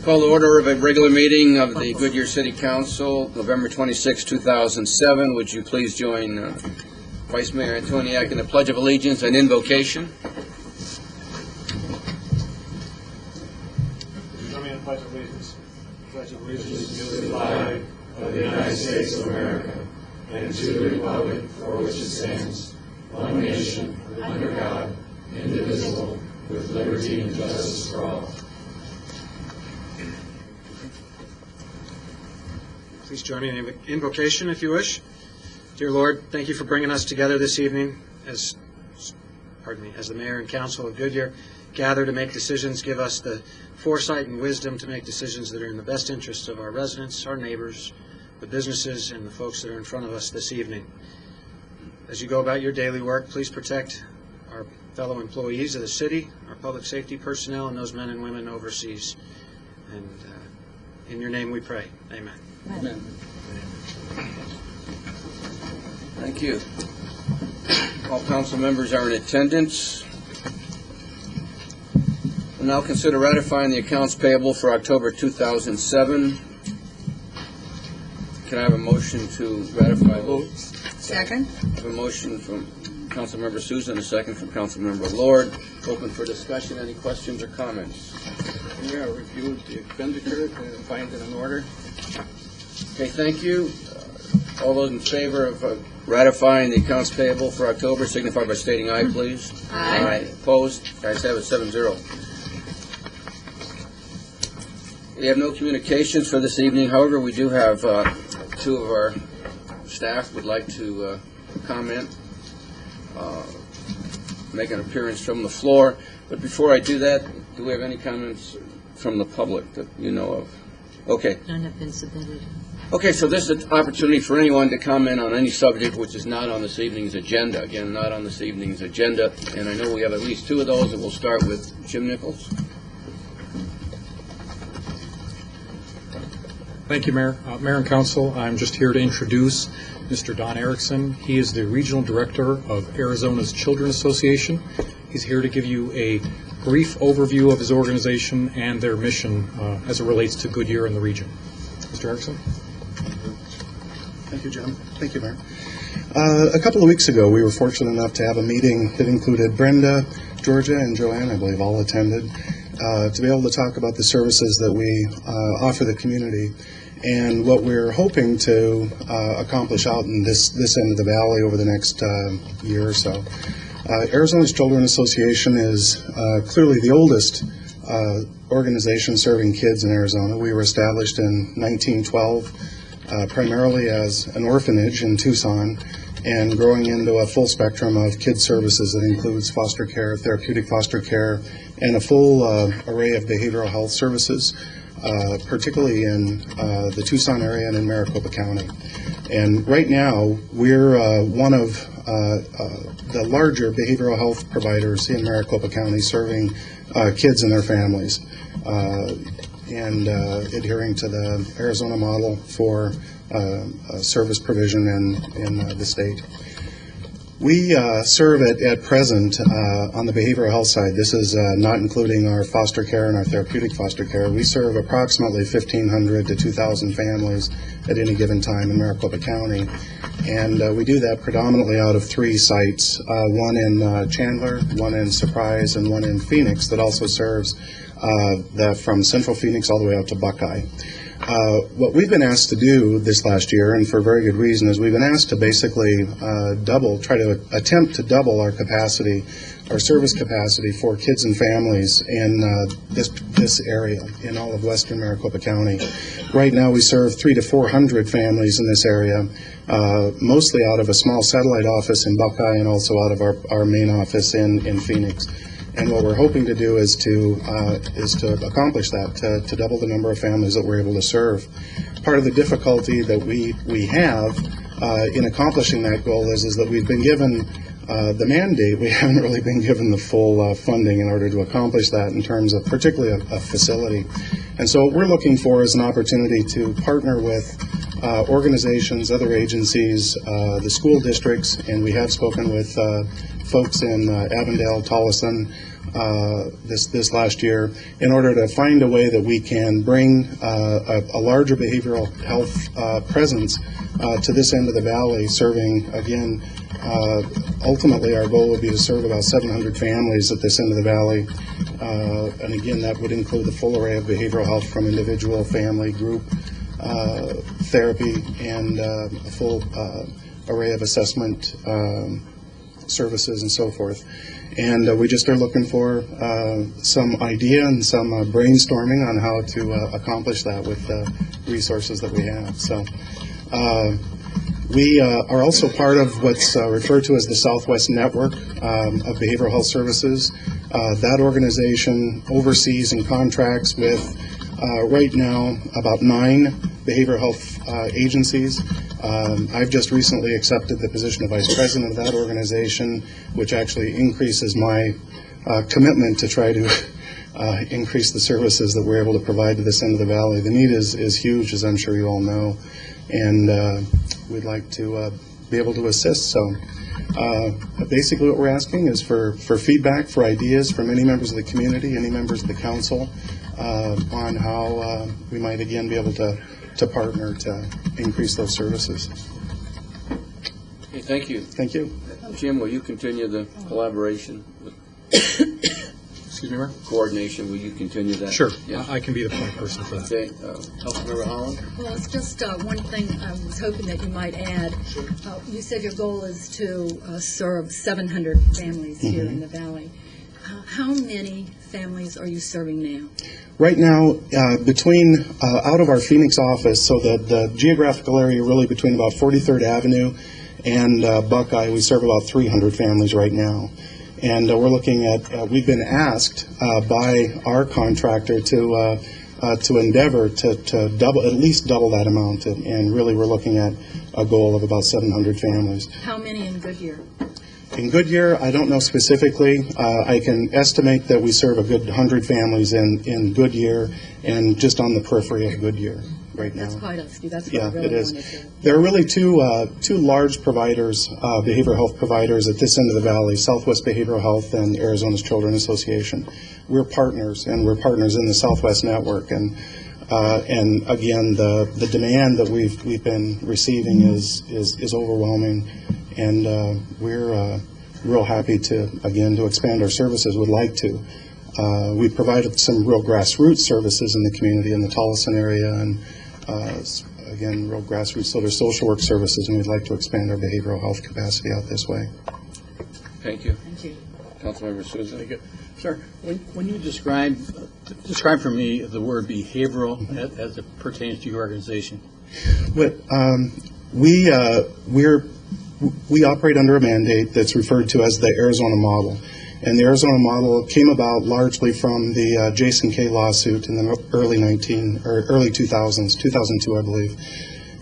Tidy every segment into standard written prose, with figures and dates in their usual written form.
Call to order of a regular meeting of the Goodyear City Council, November 26, 2007. Would you please join Vice Mayor Antoniak in the Pledge of Allegiance and invocation? Join me in the Pledge of Allegiance. Pledge of Allegiance to the flag of the United States of America and to the republic for which it stands, one nation, under God, indivisible, with liberty and justice for all. Please join me in invocation if you wish. Dear Lord, thank you for bringing us together this evening as the Mayor and Council of Goodyear gather to make decisions. Give us the foresight and wisdom to make decisions that are in the best interests of our residents, our neighbors, the businesses, and the folks that are in front of us this evening. As you go about your daily work, please protect our fellow employees of the city, our public safety personnel, and those men and women overseas. And in your name we pray. Amen. Amen. Thank you. All council members are in attendance. We'll now consider ratifying the accounts payable for October 2007. Can I have a motion to ratify those? Second. I have a motion from Councilmember Souza and a second from Councilmember Lord. Open for discussion. Any questions or comments? Yeah, reviewed the expenditure and find it in order. Okay, thank you. All those in favor of ratifying the accounts payable for October signify by stating aye, please. Aye. Opposed? Ayes have it, 7-0. We have no communications for this evening. However, we do have two of our staff would like to comment, make an appearance from the floor. But before I do that, do we have any comments from the public that you know of? Okay. None have been submitted. Okay, so this is an opportunity for anyone to comment on any subject which is not on this evening's agenda. Again, not on this evening's agenda. And I know we have at least two of those, and we'll start with Jim Nichols. Thank you, Mayor. Mayor and Council, I'm just here to introduce Mr. Don Erickson. He is the Regional Director of Arizona's Children's Association. He's here to give you a brief overview of his organization and their mission as it relates to Goodyear and the region. Mr. Erickson. Thank you, Jim. Thank you, Mayor. A couple of weeks ago, we were fortunate enough to have a meeting that included Brenda, Georgia, and Joanne, I believe, all attended, to be able to talk about the services that we offer the community and what we're hoping to accomplish out in this end of the valley over the next year or so. Arizona's Children's Association is clearly the oldest organization serving kids in Arizona. We were established in 1912 primarily as an orphanage in Tucson and growing into a full spectrum of kids services that includes foster care, therapeutic foster care, and a full array of behavioral health services, particularly in the Tucson area and in Maricopa County. And right now, we're one of the larger behavioral health providers in Maricopa County serving kids and their families and adhering to the Arizona model for service provision in the state. We serve at present on the behavioral health side. This is not including our foster care and our therapeutic foster care. We serve approximately 1,500 to 2,000 families at any given time in Maricopa County. And we do that predominantly out of three sites, one in Chandler, one in Surprise, and one in Phoenix that also serves from Central Phoenix all the way out to Buckeye. What we've been asked to do this last year, and for a very good reason, is we've been asked to basically try to attempt to double our capacity, our service capacity for kids and families in this area, in all of western Maricopa County. Right now we serve 300 to 400 families in this area, mostly out of a small satellite office in Buckeye and also out of our main office in Phoenix. And what we're hoping to do is to accomplish that, to double the number of families that we're able to serve. Part of the difficulty that we have in accomplishing that goal is that we've been given the mandate. We haven't really been given the full funding in order to accomplish that in terms of particularly a facility. And so what we're looking for is an opportunity to partner with organizations, other agencies, the school districts, and we have spoken with folks in Avondale, Tolleson, this last year in order to find a way that we can bring a larger behavioral health presence to this end of the valley, serving, again, ultimately our goal would be to serve about 700 families at this end of the valley. And again, that would include the full array of behavioral health from individual, family, group therapy, and a full array of assessment services and so forth. And we just are looking for some idea and some brainstorming on how to accomplish that with the resources that we have. So we are also part of what's referred to as the Southwest Network of Behavioral Health Services. That organization oversees and contracts with right now about 9 behavioral health agencies. I've just recently accepted the position of vice president of that organization, which actually increases my commitment to try to increase the services that we're able to provide to this end of the valley. The need is huge, as I'm sure you all know, and we'd like to be able to assist. So basically what we're asking is for feedback, for ideas from any members of the community, any members of the council, on how we might again be able to partner to increase those services. Okay, thank you. Thank you. Jim, will you continue the collaboration, Excuse me, Mayor? coordination? Will you continue that? Sure. Yeah. I can be the point person for that. Okay, Councilmember Holland? Well, it's just one thing I was hoping that you might add. You said your goal is to serve 700 families here in the valley. How many families are you serving now? Right now, between out of our Phoenix office, so the geographical area really between about 43rd Avenue and Buckeye, we serve about 300 families right now. And we're looking at, we've been asked by our contractor to endeavor to double, at least double that amount. And really we're looking at a goal of about 700 families. How many in Goodyear? In Goodyear, I don't know specifically. I can estimate that we serve a good 100 families in Goodyear and just on the periphery of Goodyear right now. That's quite a few. That's what Yeah, I really it is. wanted to. There are really two large providers, behavioral health providers at this end of the valley, Southwest Behavioral Health and Arizona's Children's Association. We're partners, and we're partners in the Southwest Network. And again, the demand that we've been receiving is overwhelming, and we're real happy to expand our services. Would like to. We provided some real grassroots services in the community in the Tolleson area, and again, real grassroots. So there's social work services, and we'd like to expand our behavioral health capacity out this way. Thank you. Thank you. Councilmember Souza? Sir, when you describe for me the word behavioral as it pertains to your organization. But we operate under a mandate that's referred to as the Arizona model. And the Arizona model came about largely from the Jason K. lawsuit in the early 2000s, 2002, I believe.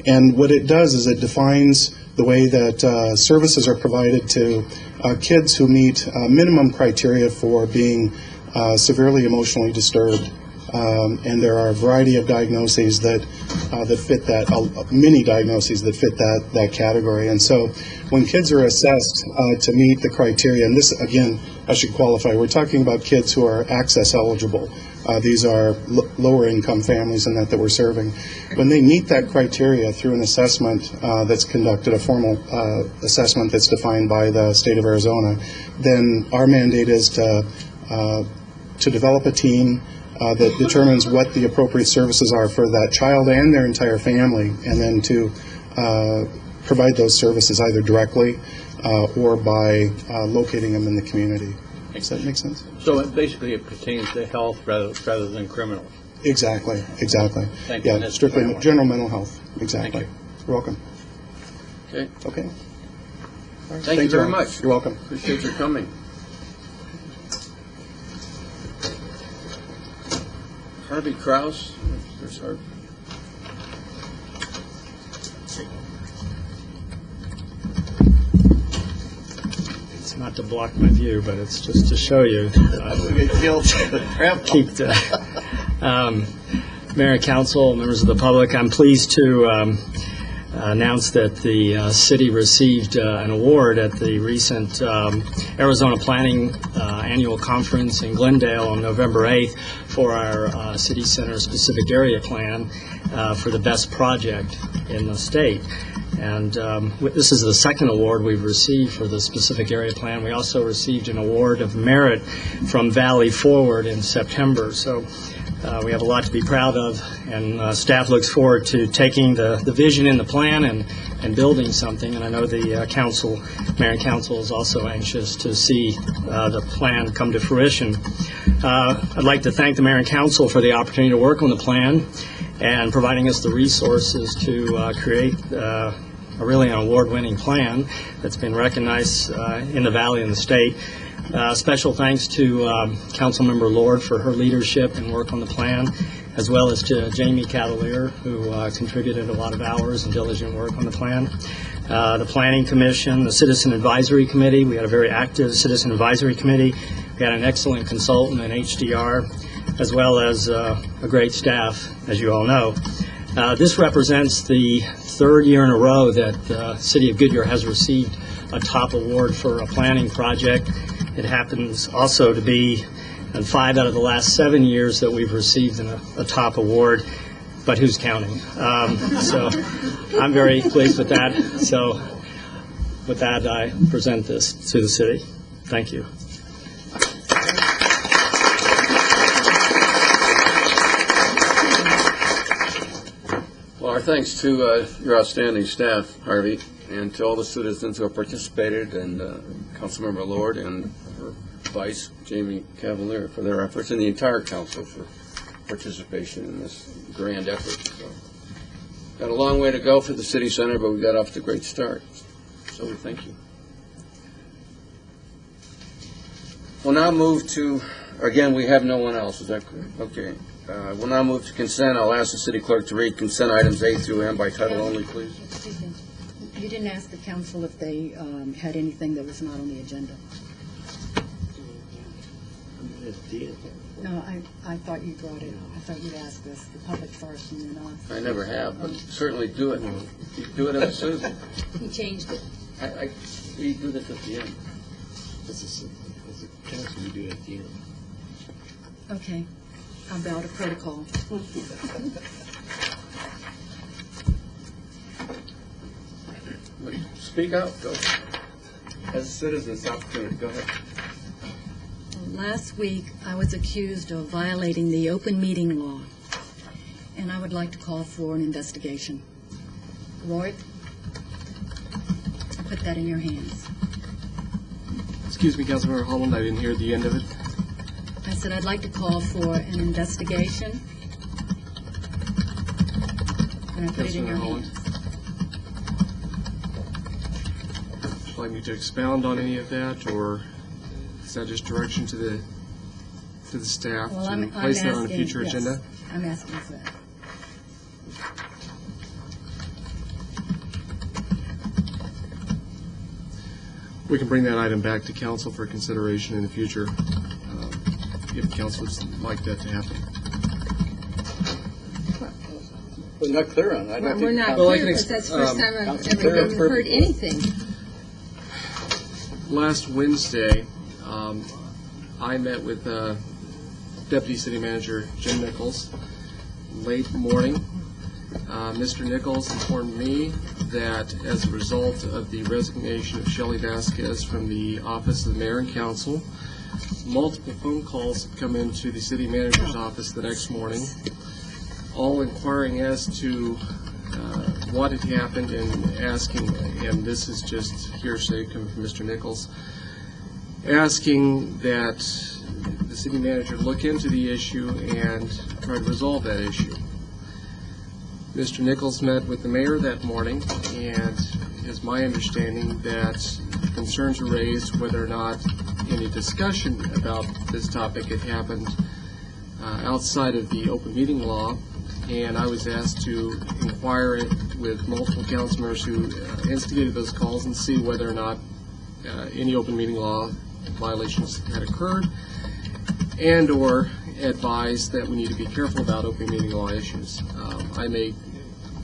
And what it does is it defines the way that services are provided to kids who meet minimum criteria for being severely emotionally disturbed. And there are a variety of diagnoses that fit that, many diagnoses that fit that category. And so when kids are assessed to meet the criteria, and this, again, I should qualify, we're talking about kids who are access eligible. These are lower income families and that we're serving. When they meet that criteria through an assessment that's conducted, a formal assessment that's defined by the state of Arizona, then our mandate is to develop a team that determines what the appropriate services are for that child and their entire family, and then to provide those services either directly or by locating them in the community. Does that make sense? So basically it pertains to health rather than criminal. Exactly. Thank you. Yeah, strictly general mental health. Exactly. Thank you. You're welcome. Okay. Okay. All right. Thank you very Ron. much. You're welcome. Appreciate your coming. Harvey Kraus. There's Harvey. It's not to block my view, but it's just to show you. Mayor and Council, members of the public, I'm pleased to announce that the city received an award at the recent Arizona Planning Annual Conference in Glendale on November 8th for our City Center Specific Area Plan for the best project in the state. And this is the second award we've received for the specific area plan. We also received an award of merit from Valley Forward in September. So we have a lot to be proud of, and staff looks forward to taking the vision in the plan and building something. And I know the mayor and council is also anxious to see the plan come to fruition. I'd like to thank the mayor and council for the opportunity to work on the plan and providing us the resources to create really an award-winning plan that's been recognized in the Valley and the state. Special thanks to Councilmember Lord for her leadership and work on the plan, as well as to Jamie Cavalier, who contributed a lot of hours and diligent work on the plan. The Planning Commission, the Citizen Advisory Committee, we had a very active Citizen Advisory Committee. We had an excellent consultant in HDR, as well as a great staff, as you all know. This represents the third year in a row that the City of Goodyear has received a top award for a planning project. It happens also to be in 5 out of the last 7 years that we've received a top award, but who's counting? So I'm very pleased with that. So with that, I present this to the city. Thank you. Well, our thanks to your outstanding staff, Harvey, and to all the citizens who have participated, and Councilmember Lord and her vice, Jamie Cavalier, for their efforts, and the entire council for participation in this grand effort. So, got a long way to go for the city center, but we got off to a great start. So we thank you. We'll now move to, again, we have no one else, is that correct? Okay. We'll now move to consent. I'll ask the city clerk to read consent items A through M by title only, please. Excuse me. You didn't ask the council if they had anything that was not on the agenda. No, I thought you brought it. I thought you'd ask this, the public first and then us. I never have, but certainly do it. Do it as Susan. He changed it. We do this at the end. As a council, we do it at the end. Okay. I'm out of protocol. Speak out, go. As a citizen, it's an opportunity. Go ahead. Last week, I was accused of violating the open meeting law, and I would like to call for an investigation. Roy, I put that in your hands. Excuse me, Councilmember Holland, I didn't hear the end of it. I said I'd like to call for an investigation, and I put it in your hands. Would you like me to expound on any of that, or is that just direction to the staff Well, to I'm place that on a asking- future yes, agenda? I'm asking for that. We can bring that item back to council for consideration in the future, if council would like that to happen. We're not clear on that. We're not Well, I clear, can because that's the first time I've Council ever Chair, heard anything. Last Wednesday, I met with Deputy City Manager Jim Nichols late morning. Mr. Nichols informed me that as a result of the resignation of Shelley Vasquez from the office of the mayor and council, multiple phone calls had come into the city manager's office the next morning, all inquiring as to what had happened and asking, and this is just hearsay coming from Mr. Nichols, asking that the city manager look into the issue and try to resolve that issue. Mr. Nichols met with the mayor that morning, and it is my understanding that concerns were raised whether or not any discussion about this topic had happened outside of the open meeting law, and I was asked to inquire it with multiple council members who instigated those calls and see whether or not any open meeting law violations had occurred, and or advise that we need to be careful about open meeting law issues. I may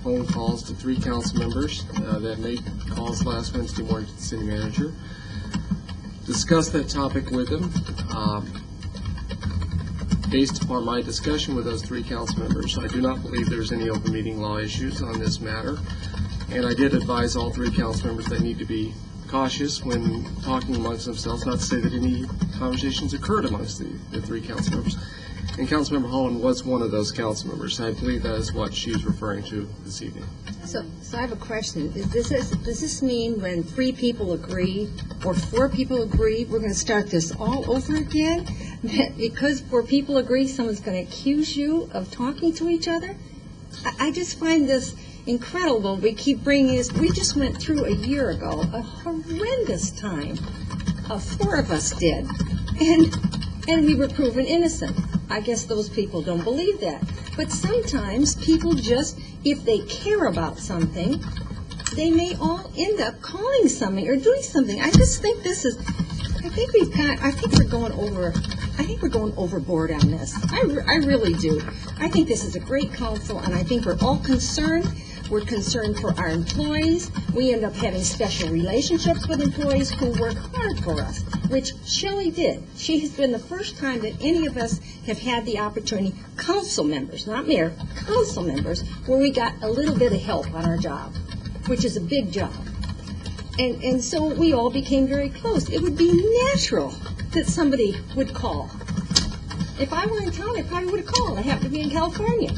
phone calls to 3 council members that made calls last Wednesday morning to the city manager. Discussed that topic with him. Based upon my discussion with those 3 council members, I do not believe there's any open meeting law issues on this matter. And I did advise all 3 council members they need to be cautious when talking amongst themselves, not to say that any conversations occurred amongst the 3 council members. And Councilmember Holland was one of those council members. I believe that is what she is referring to this evening. So I have a question. Does this mean when 3 people agree or 4 people agree, we're going to start this all over again? Because 4 people agree, someone's going to accuse you of talking to each other? I just find this incredible. We keep bringing this. We just went through a year ago a horrendous time. 4 of us did. And we were proven innocent. I guess those people don't believe that. But sometimes people just, if they care about something, they may all end up calling something or doing something. I just think this is, I think we're going overboard on this. I really do. I think this is a great council, and I think we're all concerned. We're concerned for our employees. We end up having special relationships with employees who work hard for us, which Shelley did. She has been the first time that any of us have had the opportunity, council members, not mayor, council members, where we got a little bit of help on our job, which is a big job. And so we all became very close. It would be natural that somebody would call. If I were in town, I probably would have called. I happen to be in California.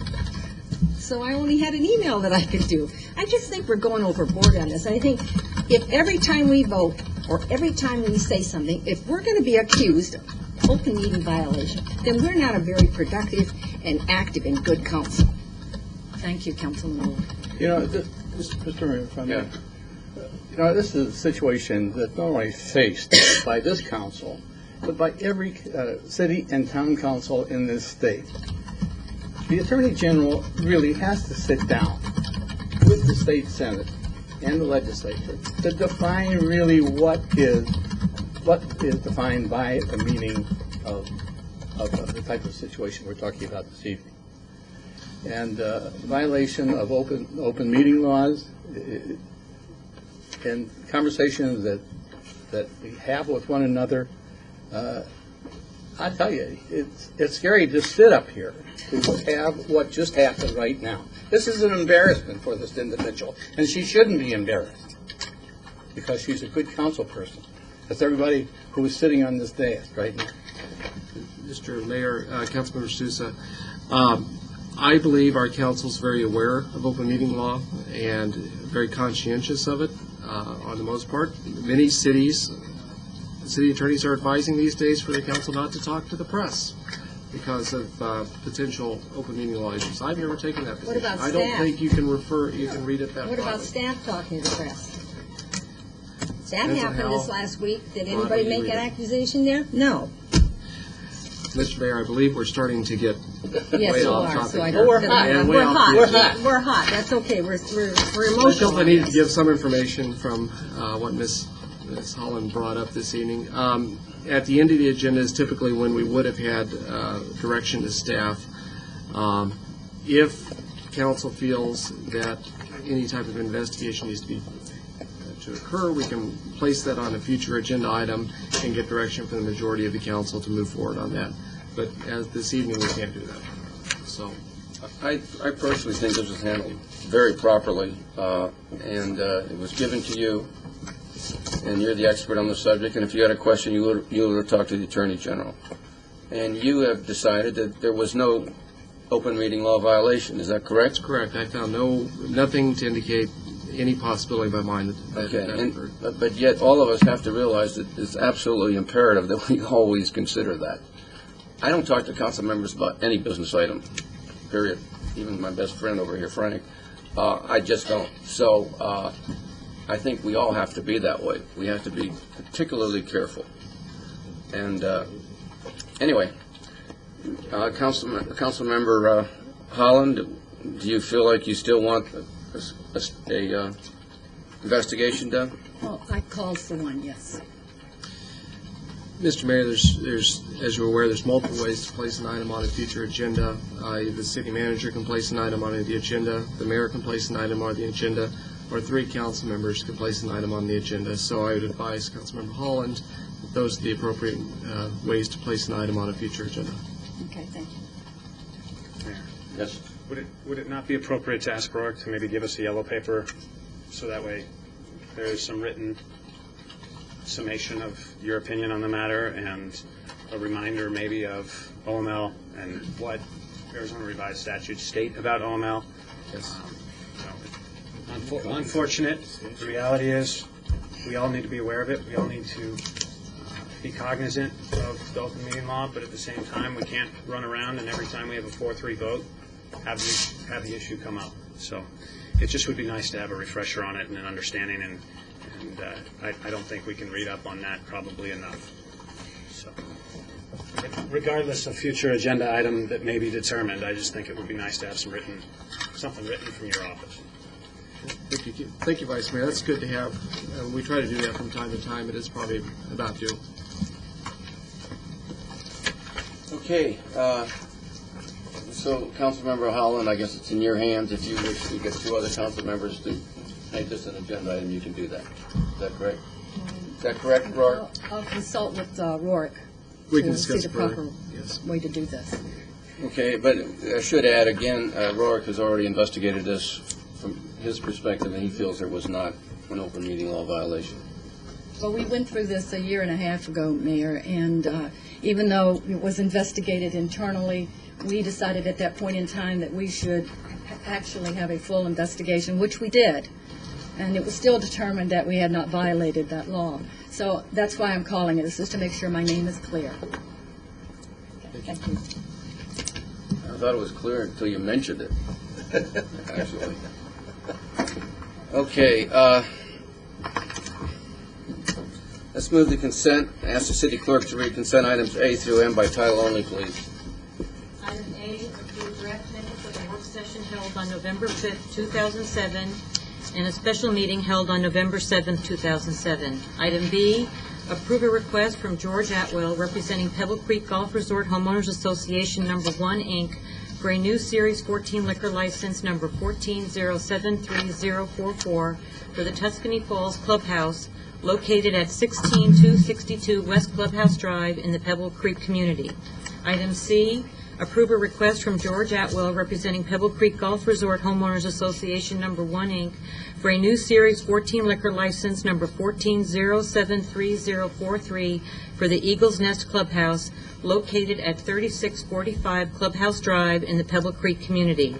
So I only had an email that I could do. I just think we're going overboard on this. I think if every time we vote or every time we say something, if we're going to be accused of open meeting violation, then we're not a very productive and active and good council. Thank you, Councilman Moore. You know, Mr. Mayor, if I may. You know, this is a situation that's not only faced by this council, but by every city and town council in this state. The Attorney General really has to sit down with the state Senate and the legislature to define really what is defined by the meaning of the type of situation we're talking about this evening. And violation of open meeting laws and conversations that we have with one another. I tell you, it's scary to sit up here to have what just happened right now. This is an embarrassment for this individual, and she shouldn't be embarrassed because she's a good council person. That's everybody who is sitting on this dais right now. Mr. Mayor, Councilmember Sousa, I believe our council is very aware of open meeting law and very conscientious of it on the most part. Many cities, city attorneys are advising these days for the council not to talk to the press because of potential open meeting law issues. I've never taken that position. What about I don't staff? think you can read it that What about broadly. staff talking to the press? That Depends on happened how this last week. Did broadly anybody you make read an it. accusation there? No. Mr. Mayor, I believe we're starting to get Yes, way you off are. topic. So I here. don't. We're hot. And way We're off hot. topic. We're hot. That's okay. We're I emotional. felt I needed to give some information from what Ms. Holland brought up this evening. At the end of the agenda is typically when we would have had direction to staff. If council feels that any type of investigation needs to occur, we can place that on a future agenda item and get direction from the majority of the council to move forward on that. But as this evening, we can't do that. So. I personally think this was handled very properly, and it was given to you, and you're the expert on the subject, and if you had a question, you would have talked to the Attorney General. And you have decided that there was no open meeting law violation, is that correct? That's correct. I found nothing to indicate any possibility in my mind that Okay, that occurred. but yet all of us have to realize that it's absolutely imperative that we always consider that. I don't talk to council members about any business item, period. Even my best friend over here, Frank, I just don't. So I think we all have to be that way. We have to be particularly careful. And anyway, Councilmember Holland, do you feel like you still want a investigation done? Well, I called for one, yes. Mr. Mayor, there's, as you're aware, there's multiple ways to place an item on a future agenda. The city manager can place an item on the agenda, the mayor can place an item on the agenda, or 3 council members can place an item on the agenda. So I would advise Councilmember Holland that those are the appropriate ways to place an item on a future agenda. Okay, thank you. Yes. Would it not be appropriate to ask Rourke to maybe give us a yellow paper, so that way there is some written summation of your opinion on the matter and a reminder maybe of OML and what Arizona revised statutes state about OML? Yes. Unfortunate. The reality is we all need to be aware of it. We all need to be cognizant of the open meeting law, but at the same time, we can't run around and every time we have a 4-3 vote, have the issue come up. So it just would be nice to have a refresher on it and an understanding, and I don't think we can read up on that probably enough. So regardless of future agenda item that may be determined, I just think it would be nice to have something written from your office. Thank you, Vice Mayor. That's good to have. We try to do that from time to time. It is probably about due. Okay, so Councilmember Holland, I guess it's in your hands. If you wish to get 2 other council members to make this an agenda item, you can do that. Is that correct? Is that correct, Rourke? I'll consult with Rourke We can to see discuss the further. proper Yes. way to do this. Okay, but I should add again, Rourke has already investigated this from his perspective, and he feels there was not an open meeting law violation. Well, we went through this a year and a half ago, Mayor, and even though it was investigated internally, we decided at that point in time that we should actually have a full investigation, which we did. And it was still determined that we had not violated that law. So that's why I'm calling it. This is to make sure my name is clear. Thank you. I thought it was clear until you mentioned it, actually. Okay, let's move to consent. Ask the city clerk to read consent items A through M by title only, please. Item A, approve draft minutes of a work session held on November 5th, 2007, and a special meeting held on November 7th, 2007. Item B, approve a request from George Atwell, representing Pebble Creek Golf Resort Homeowners Association Number 1, Inc., for a new Series 14 liquor license number 14073044 for the Tuscany Falls Clubhouse, located at 16262 West Clubhouse Drive in the Pebble Creek community. Item C, approve a request from George Atwell, representing Pebble Creek Golf Resort Homeowners Association Number 1, Inc., for a new Series 14 liquor license number 14073043 for the Eagles Nest Clubhouse, located at 3645 Clubhouse Drive in the Pebble Creek community.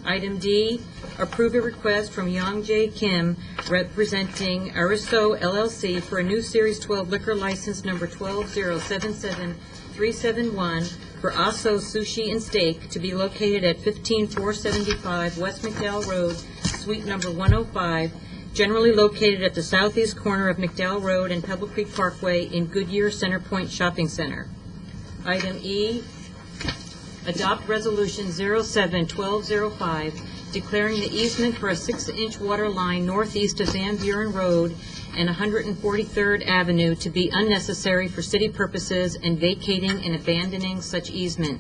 Item D, approve a request from Young J. Kim, representing Aristo LLC, for a new Series 12 liquor license number 12077-371 for Aso Sushi and Steak to be located at 15475 West McDowell Road, Suite number 105, generally located at the southeast corner of McDowell Road and Pebble Creek Parkway in Goodyear Center Point Shopping Center. Item E, adopt Resolution 07-1205, declaring the easement for a 6-inch water line northeast of Van Buren Road and 143rd Avenue to be unnecessary for city purposes and vacating and abandoning such easement.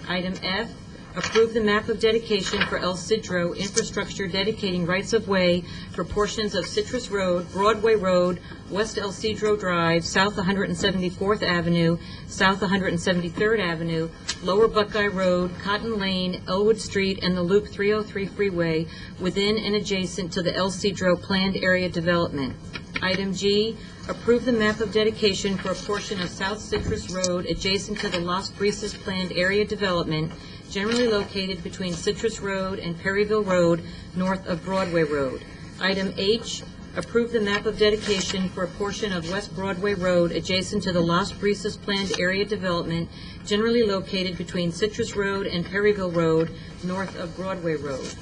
Item F, approve the map of dedication for El Cedro infrastructure dedicating rights-of-way for portions of Citrus Road, Broadway Road, West El Cedro Drive, South 174th Avenue, South 173rd Avenue, Lower Buckeye Road, Cotton Lane, Elwood Street, and the Loop 303 freeway within and adjacent to the El Cedro planned area development. Item G, approve the map of dedication for a portion of South Citrus Road adjacent to the Las Brisas planned area development, generally located between Citrus Road and Perryville Road, north of Broadway Road. Item H, approve the map of dedication for a portion of West Broadway Road adjacent to the Las Brisas planned area development, generally located between Citrus Road and Perryville Road, north of Broadway Road.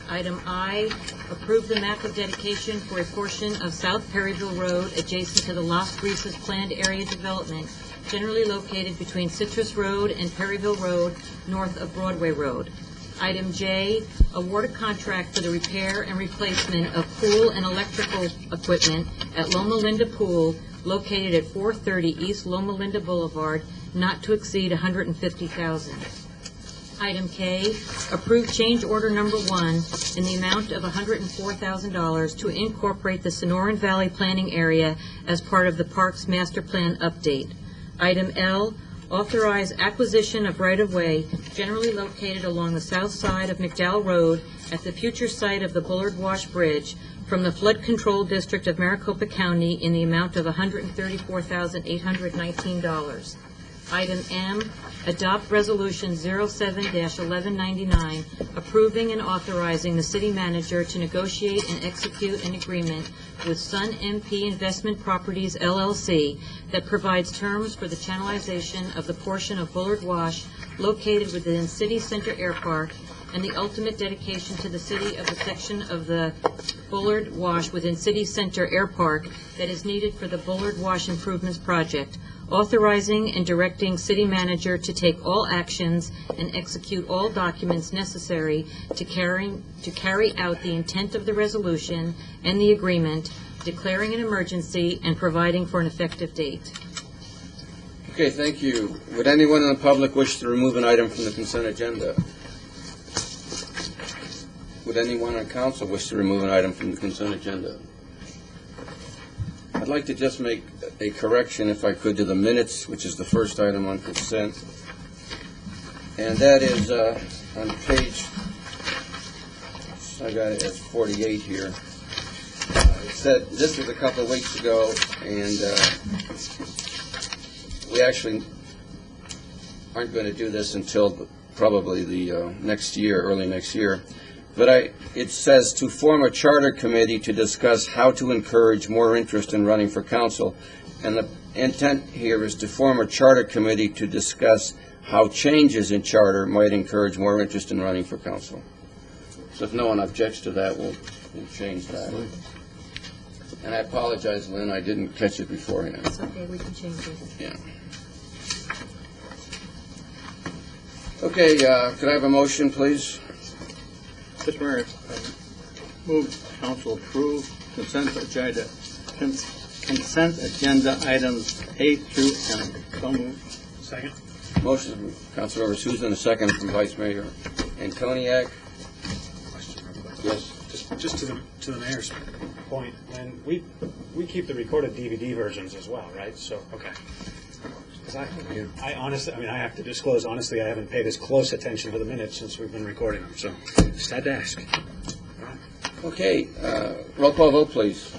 Item I, approve the map of dedication for a portion of South Perryville Road adjacent to the Las Brisas planned area development, generally located between Citrus Road and Perryville Road, north of Broadway Road. Item J, award a contract for the repair and replacement of pool and electrical equipment at Loma Linda Pool, located at 430 East Loma Linda Boulevard, not to exceed $150,000. Item K, approve change order number 1 in the amount of $104,000 to incorporate the Sonoran Valley Planning Area as part of the Parks Master Plan update. Item L, authorize acquisition of right-of-way generally located along the south side of McDowell Road at the future site of the Bullard Wash Bridge from the Flood Control District of Maricopa County in the amount of $134,819. Item M, adopt Resolution 07-1199, approving and authorizing the city manager to negotiate and execute an agreement with Sun MP Investment Properties, LLC, that provides terms for the channelization of the portion of Bullard Wash located within City Center Air Park and the ultimate dedication to the city of the section of the Bullard Wash within City Center Air Park that is needed for the Bullard Wash Improvements Project, authorizing and directing city manager to take all actions and execute all documents necessary to carry out the intent of the resolution and the agreement, declaring an emergency and providing for an effective date. Okay, thank you. Would anyone in the public wish to remove an item from the consent agenda? Would anyone on council wish to remove an item from the consent agenda? I'd like to just make a correction, if I could, to the minutes, which is the first item on consent. And that is on page, I got it as 48 here. It said, this was a couple of weeks ago, and we actually aren't going to do this until probably the next year, early next year. But it says to form a charter committee to discuss how to encourage more interest in running for council. And the intent here is to form a charter committee to discuss how changes in charter might encourage more interest in running for council. So if no one objects to that, we'll change that. And I apologize, Lynn, I didn't catch it beforehand. It's okay, we can change it. Yeah. Okay, could I have a motion, please? Mr. Mayor, move council approve consent agenda items A through M. So moved. Second. Motion from Councilmember Souza, and a second from Vice Mayor Antoniak. Yes. Just to the mayor's point, and we keep the recorded DVD versions as well, right? So, okay. 'Cause I honestly, I have to disclose, honestly, I haven't paid as close attention to the minutes since we've been recording them, so just had to ask. Okay, roll call vote, please.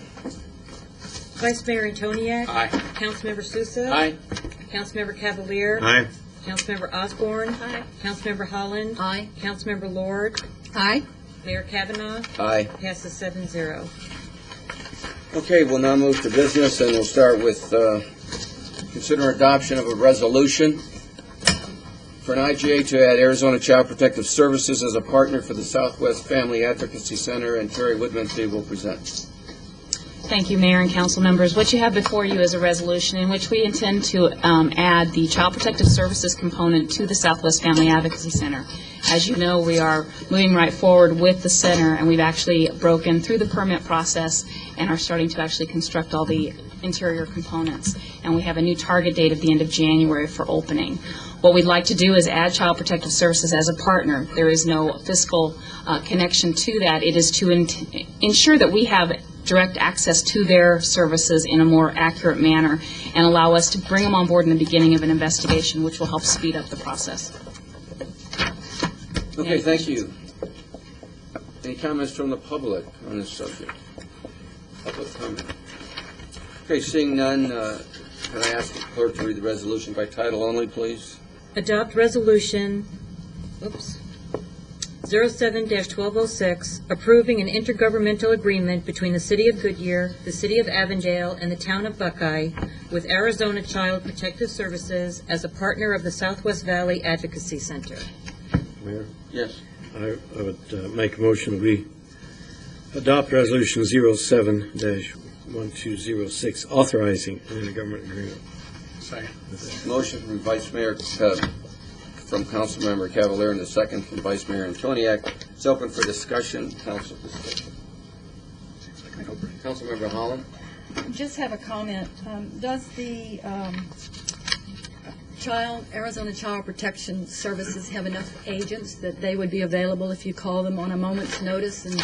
Vice Mayor Antoniak. Aye. Councilmember Sousa. Aye. Councilmember Cavalier. Aye. Councilmember Osborne. Aye. Councilmember Holland. Aye. Councilmember Lord. Aye. Mayor Kavanaugh. Aye. Passes 7-0. Okay, we'll now move to business, and we'll start with consider adoption of a resolution for an IGA to add Arizona Child Protective Services as a partner for the Southwest Family Advocacy Center, and Terry Woodmansee will present. Thank you, Mayor and council members. What you have before you is a resolution in which we intend to add the Child Protective Services component to the Southwest Family Advocacy Center. As you know, we are moving right forward with the center, and we've actually broken through the permit process and are starting to actually construct all the interior components. And we have a new target date of the end of January for opening. What we'd like to do is add Child Protective Services as a partner. There is no fiscal connection to that. It is to ensure that we have direct access to their services in a more accurate manner and allow us to bring them on board in the beginning of an investigation, which will help speed up the process. Okay, thank you. Any comments from the public on this subject? Public comment. Okay, seeing none, can I ask the clerk to read the resolution by title only, please? Adopt Resolution 07-1206, approving an intergovernmental agreement between the City of Goodyear, the City of Avondale, and the Town of Buckeye with Arizona Child Protective Services as a partner of the Southwest Valley Advocacy Center. Mayor, Yes. I would make a motion we adopt Resolution 07-1206, authorizing an intergovernmental agreement. Second. Motion from Vice Mayor, from Councilmember Cavalier, and the second from Vice Mayor Antoniak. It's open for discussion. Council discussion. Councilmember Holland? Just have a comment. Does the Arizona Child Protection Services have enough agents that they would be available if you call them on a moment's notice? And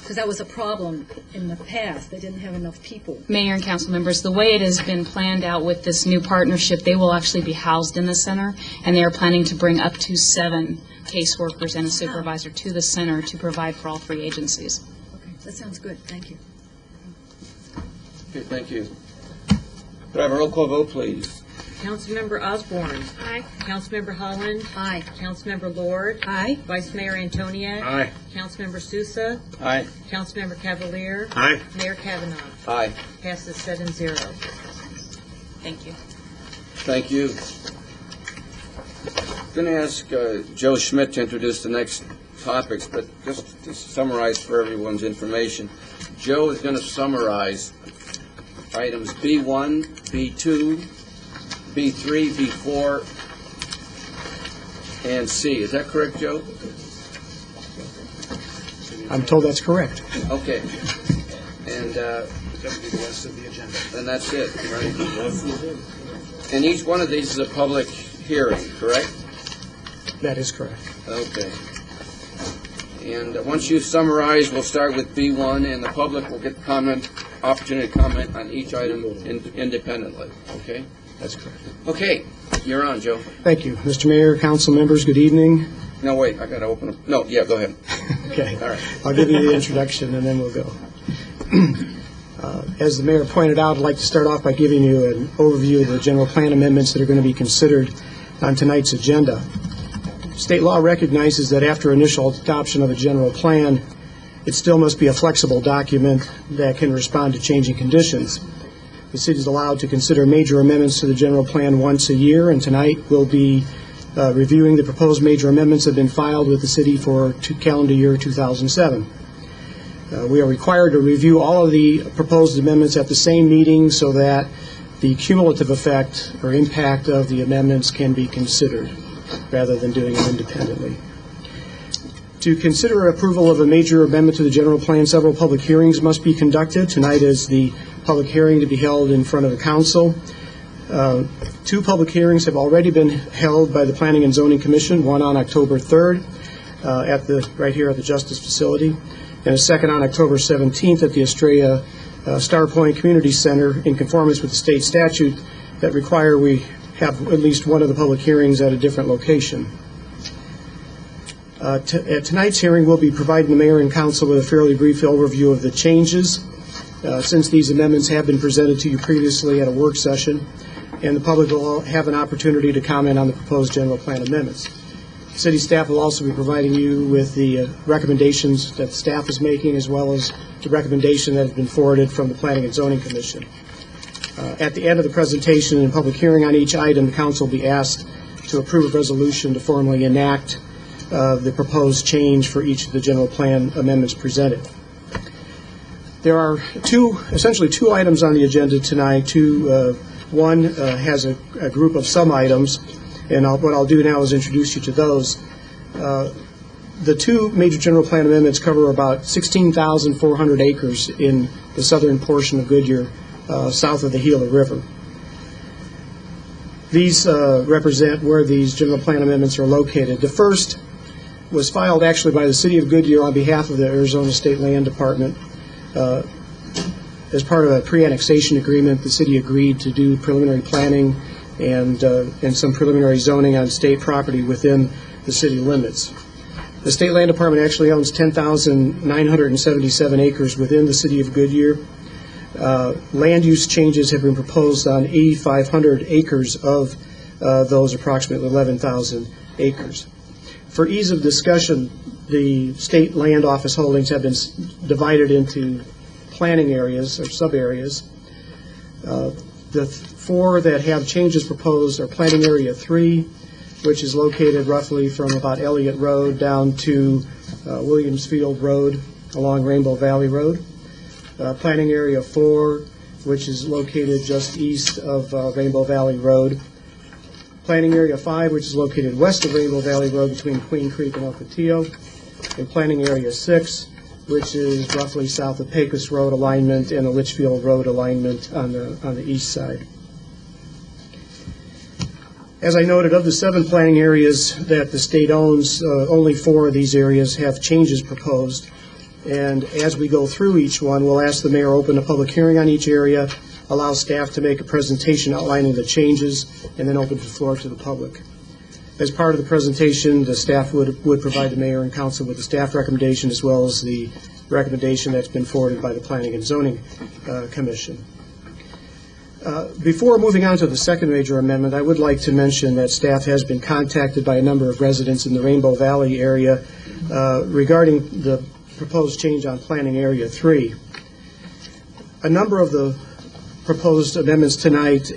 because that was a problem in the past, they didn't have enough people. Mayor and council members, the way it has been planned out with this new partnership, they will actually be housed in the center, and they are planning to bring up to 7 caseworkers and a supervisor to the center to provide for all 3 agencies. Okay, that sounds good. Thank you. Okay, thank you. Could I have a roll call vote, please? Councilmember Osborne. Aye. Councilmember Holland. Aye. Councilmember Lord. Aye. Vice Mayor Antoniak. Aye. Councilmember Sousa. Aye. Councilmember Cavalier. Aye. Mayor Kavanaugh. Aye. Passes 7-0. Thank you. Thank you. I'm going to ask Joe Schmidt to introduce the next topics, but just to summarize for everyone's information, Joe is going to summarize items B1, B2, B3, B4, and C. Is that correct, Joe? I'm told that's correct. Okay. And That'll be the rest of the agenda. then that's it, right? And each one of these is a public hearing, correct? That is correct. Okay. And once you summarize, we'll start with B1, and the public will get opportunity to comment on each item independently, okay? That's correct. Okay, you're on, Joe. Thank you. Mr. Mayor, council members, good evening. No, wait, I got to open up. No, yeah, go ahead. Okay. All right. I'll give you the introduction and then we'll go. As the mayor pointed out, I'd like to start off by giving you an overview of the general plan amendments that are going to be considered on tonight's agenda. State law recognizes that after initial adoption of a general plan, it still must be a flexible document that can respond to changing conditions. The city is allowed to consider major amendments to the general plan once a year, and tonight we'll be reviewing the proposed major amendments that have been filed with the city for calendar year 2007. We are required to review all of the proposed amendments at the same meeting so that the cumulative effect or impact of the amendments can be considered rather than doing it independently. To consider approval of a major amendment to the general plan, several public hearings must be conducted. Tonight is the public hearing to be held in front of the council. 2 public hearings have already been held by the Planning and Zoning Commission, one on October 3rd right here at the Justice Facility, and a second on October 17th at the Estrella Star Point Community Center in conformance with the state statute that require we have at least one of the public hearings at a different location. At tonight's hearing, we'll be providing the mayor and council with a fairly brief overview of the changes since these amendments have been presented to you previously at a work session, and the public will have an opportunity to comment on the proposed general plan amendments. City staff will also be providing you with the recommendations that staff is making, as well as the recommendation that has been forwarded from the Planning and Zoning Commission. At the end of the presentation and public hearing on each item, the council will be asked to approve a resolution to formally enact the proposed change for each of the general plan amendments presented. There are essentially two items on the agenda tonight. One has a group of sub-items, and what I'll do now is introduce you to those. The 2 major general plan amendments cover about 16,400 acres in the southern portion of Goodyear, south of the Gila River. These represent where these general plan amendments are located. The first was filed actually by the City of Goodyear on behalf of the Arizona State Land Department. As part of a pre-annexation agreement, the city agreed to do preliminary planning and some preliminary zoning on state property within the city limits. The State Land Department actually owns 10,977 acres within the City of Goodyear. Land use changes have been proposed on 8,500 acres of those approximately 11,000 acres. For ease of discussion, the state land office holdings have been divided into planning areas or sub-areas. The 4 that have changes proposed are Planning Area 3, which is located roughly from about Elliott Road down to Williams Field Road along Rainbow Valley Road. Planning Area 4, which is located just east of Rainbow Valley Road. Planning Area 5, which is located west of Rainbow Valley Road between Queen Creek and El Cotillo. And Planning Area 6, which is roughly south of Pecos Road alignment and the Litchfield Road alignment on the east side. As I noted, of the 7 planning areas that the state owns, only 4 of these areas have changes proposed. And as we go through each one, we'll ask the mayor to open a public hearing on each area, allow staff to make a presentation outlining the changes, and then open the floor to the public. As part of the presentation, the staff would provide the mayor and council with the staff recommendation as well as the recommendation that's been forwarded by the Planning and Zoning Commission. Before moving on to the second major amendment, I would like to mention that staff has been contacted by a number of residents in the Rainbow Valley area regarding the proposed change on Planning Area 3. A number of the proposed amendments tonight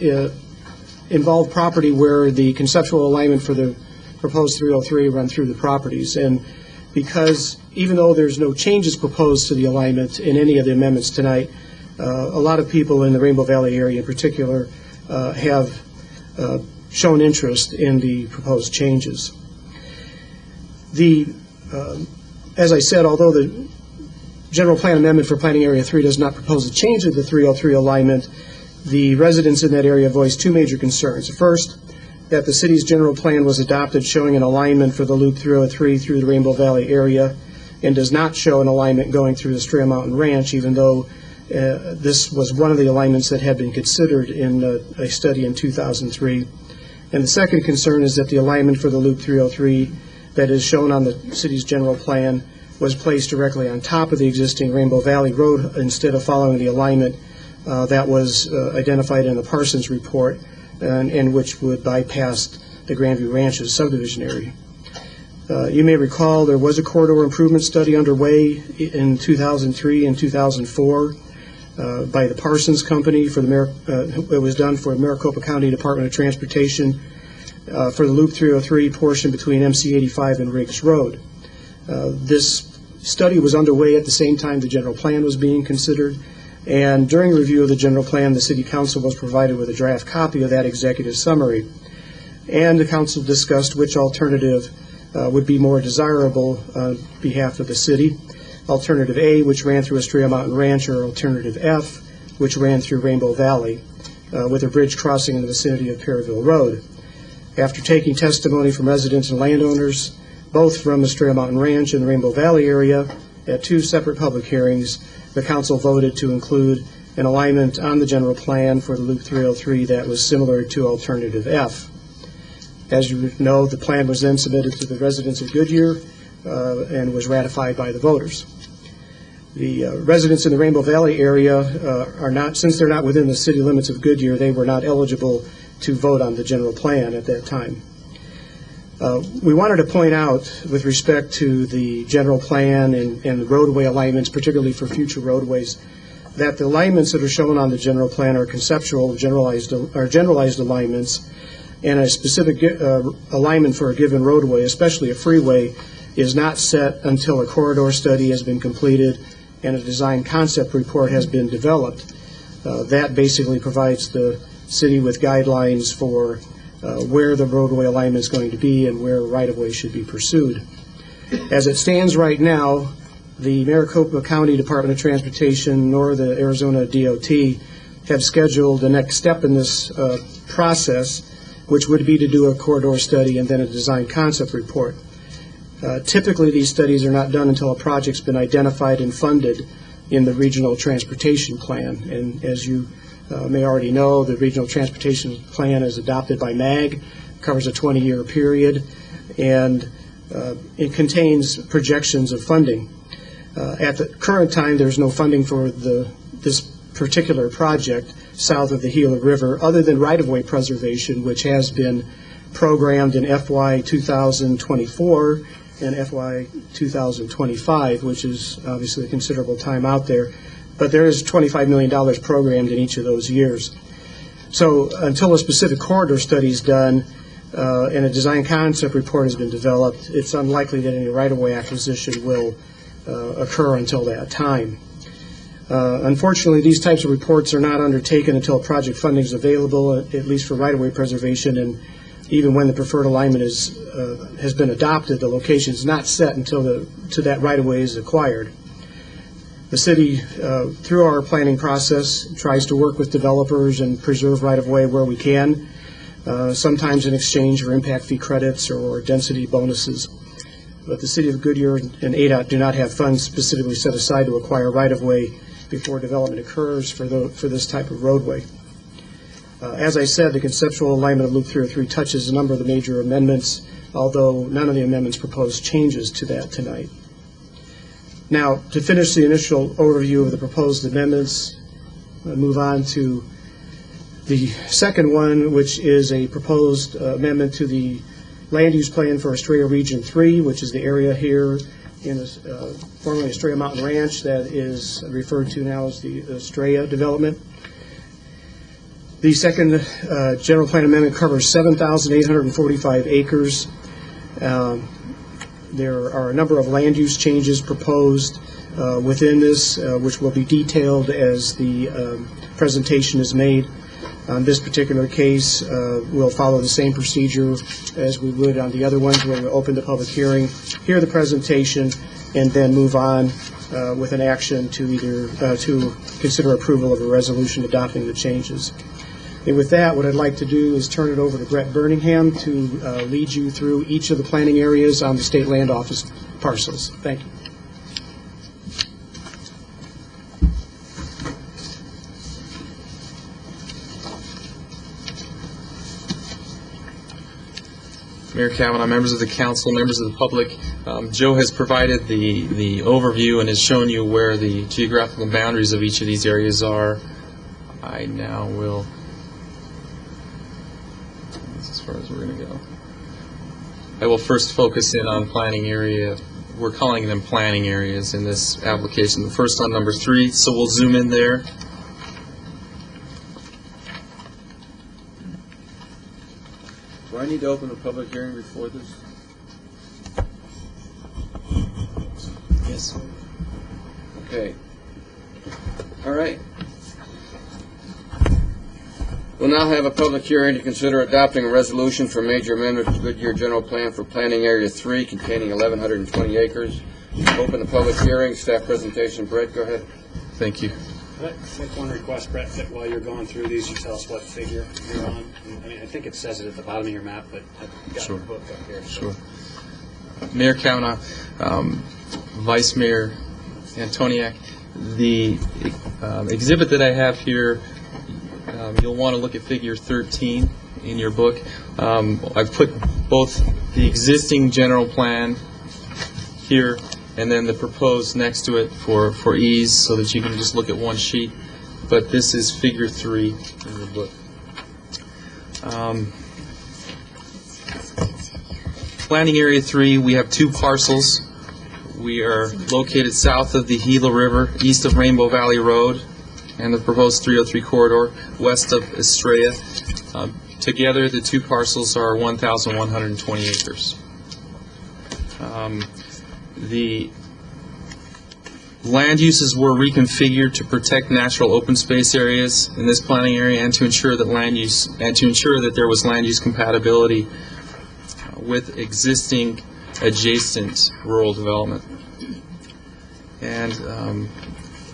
involve property where the conceptual alignment for the proposed 303 run through the properties. And because even though there's no changes proposed to the alignment in any of the amendments tonight, a lot of people in the Rainbow Valley area in particular have shown interest in the proposed changes. As I said, although the general plan amendment for Planning Area 3 does not propose a change of the 303 alignment, the residents in that area voiced 2 major concerns. First, that the city's general plan was adopted showing an alignment for the Loop 303 through the Rainbow Valley area and does not show an alignment going through the Strail Mountain Ranch, even though this was one of the alignments that had been considered in a study in 2003. And the second concern is that the alignment for the Loop 303 that is shown on the city's general plan was placed directly on top of the existing Rainbow Valley Road instead of following the alignment that was identified in the Parsons report, and which would bypass the Grandview Ranches subdivision area. You may recall there was a corridor improvement study underway in 2003 and 2004 by the Parsons Company for it was done for the Maricopa County Department of Transportation for the Loop 303 portion between MC 85 and Riggs Road. This study was underway at the same time the general plan was being considered, and during review of the general plan, the City Council was provided with a draft copy of that executive summary, and the Council discussed which alternative would be more desirable on behalf of the city. Alternative A, which ran through Estrella Mountain Ranch, or Alternative F, which ran through Rainbow Valley, with a bridge crossing in the vicinity of Perryville Road. After taking testimony from residents and landowners, both from Estrella Mountain Ranch and the Rainbow Valley area, at 2 separate public hearings, the Council voted to include an alignment on the general plan for the Loop 303 that was similar to Alternative F. As you know, the plan was then submitted to the residents of Goodyear and was ratified by the voters. The residents in the Rainbow Valley area are not, since they're not within the city limits of Goodyear, they were not eligible to vote on the general plan at that time. We wanted to point out, with respect to the general plan and the roadway alignments, particularly for future roadways, that the alignments that are shown on the general plan are conceptual, generalized alignments, and a specific alignment for a given roadway, especially a freeway, is not set until a corridor study has been completed and a design concept report has been developed. That basically provides the city with guidelines for where the roadway alignment is going to be and where right-of-way should be pursued. As it stands right now, the Maricopa County Department of Transportation nor the Arizona DOT have scheduled the next step in this process, which would be to do a corridor study and then a design concept report. Typically, these studies are not done until a project's been identified and funded in the regional transportation plan. And as you may already know, the regional transportation plan is adopted by MAG, covers a 20-year period, and it contains projections of funding. At the current time, there's no funding for this particular project south of the Gila River, other than right-of-way preservation, which has been programmed in FY 2024 and FY 2025, which is obviously a considerable time out there. But there is $25 million programmed in each of those years. So until a specific corridor study is done and a design concept report has been developed, it's unlikely that any right-of-way acquisition will occur until that time. Unfortunately, these types of reports are not undertaken until project funding is available, at least for right-of-way preservation, and even when the preferred alignment has been adopted, the location is not set until that right-of-way is acquired. The city, through our planning process, tries to work with developers and preserve right-of-way where we can, sometimes in exchange for impact fee credits or density bonuses. But the City of Goodyear and ADOT do not have funds specifically set aside to acquire right-of-way before development occurs for this type of roadway. As I said, the conceptual alignment of Loop 303 touches a number of the major amendments, although none of the amendments propose changes to that tonight. Now, to finish the initial overview of the proposed amendments, I'll move on to the second one, which is a proposed amendment to the land use plan for Estrella Region 3, which is the area here in formerly Estrella Mountain Ranch that is referred to now as the Estrella development. The second general plan amendment covers 7,845 acres. There are a number of land use changes proposed within this, which will be detailed as the presentation is made. On this particular case, we'll follow the same procedure as we would on the other ones, where we open the public hearing, hear the presentation, and then move on with an action to either to consider approval of a resolution adopting the changes. And with that, what I'd like to do is turn it over to Brett Birmingham to lead you through each of the planning areas on the State Land Office parcels. Thank you. Mayor Kavanaugh, members of the council, members of the public, Joe has provided the overview and has shown you where the geographical boundaries of each of these areas are. I now will, that's as far as we're going to go. I will first focus in on planning area. We're calling them planning areas in this application. The first on number 3, so we'll zoom in there. Do I need to open a public hearing before this? Yes. Okay. All right. We'll now have a public hearing to consider adopting a resolution for major amendment to Goodyear General Plan for Planning Area 3 containing 1,120 acres. Open the public hearing. Staff presentation. Brett, go ahead. Thank you. I'd make one request, Brett, that while you're going through these, you tell us what figure you're on. I mean, I think it says it at the bottom of your map, but I've got Sure. the book up here. Sure. Mayor Kavanaugh, Vice Mayor Antoniak, the exhibit that I have here, you'll want to look at figure 13 in your book. I've put both the existing general plan here and then the proposed next to it for ease so that you can just look at one sheet. But this is figure 3 in the book. Planning Area 3, we have 2 parcels. We are located south of the Gila River, east of Rainbow Valley Road, and the proposed 303 corridor, west of Estrella. Together, the 2 parcels are 1,120 acres. The land uses were reconfigured to protect natural open space areas in this planning area and to ensure that there was land use compatibility with existing adjacent rural development. And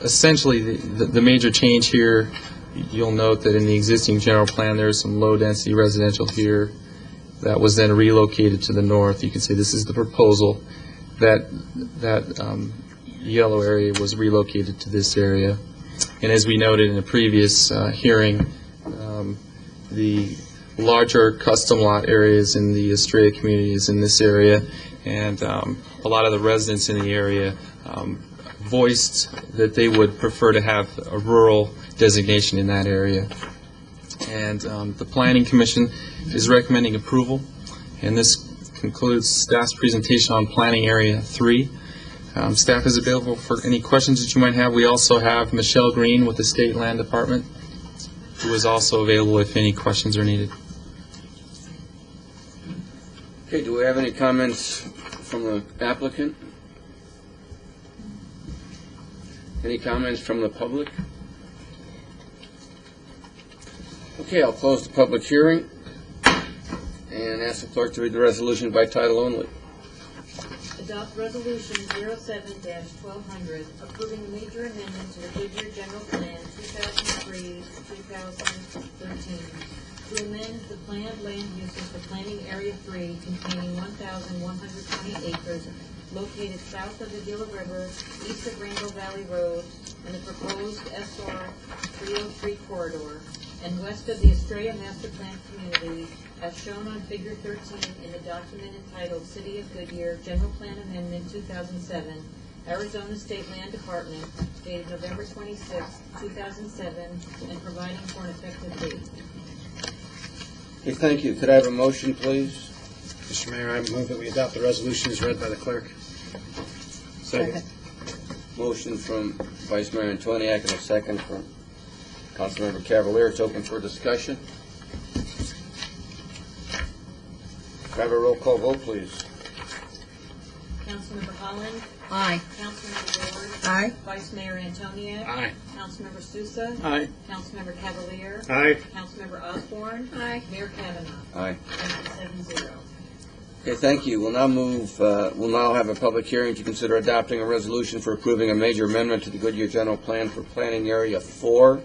essentially, the major change here, you'll note that in the existing general plan, there's some low-density residential here that was then relocated to the north. You can see this is the proposal. That yellow area was relocated to this area. And as we noted in a previous hearing, the larger custom lot areas in the Estrella community is in this area, and a lot of the residents in the area voiced that they would prefer to have a rural designation in that area. And the Planning Commission is recommending approval, and this concludes staff's presentation on Planning Area 3. Staff is available for any questions that you might have. We also have Michelle Green with the State Land Department, who is also available if any questions are needed. Okay, do we have any comments from the applicant? Any comments from the public? Okay, I'll close the public hearing and ask the clerk to read the resolution by title only. Adopt Resolution 07-1200, approving a major amendment to the Goodyear General Plan 2003 to 2013 to amend the planned land uses for Planning Area 3 containing 1,120 acres located south of the Gila River, east of Rainbow Valley Road, and the proposed SR 303 corridor, and west of the Estrella Master Plan Community, as shown on Figure 13 in the document entitled City of Goodyear General Plan Amendment 2007, Arizona State Land Department, dated November 26, 2007, and providing for an effective date. Okay, thank you. Could I have a motion, please? Mr. Mayor, I move that we adopt the resolution as read by the clerk. Second. Motion from Vice Mayor Antoniak and a second from Councilmember Cavalier. It's open for discussion. Could I have a roll call vote, please? Councilmember Holland? Aye. Councilmember Ward? Aye. Vice Mayor Antoniak? Aye. Councilmember Sousa? Aye. Councilmember Cavalier? Aye. Councilmember Osborne? Aye. Mayor Kavanaugh? Aye. Passes 7-0. Okay, thank you. We'll now have a public hearing to consider adopting a resolution for approving a major amendment to the Goodyear General Plan for Planning Area 4,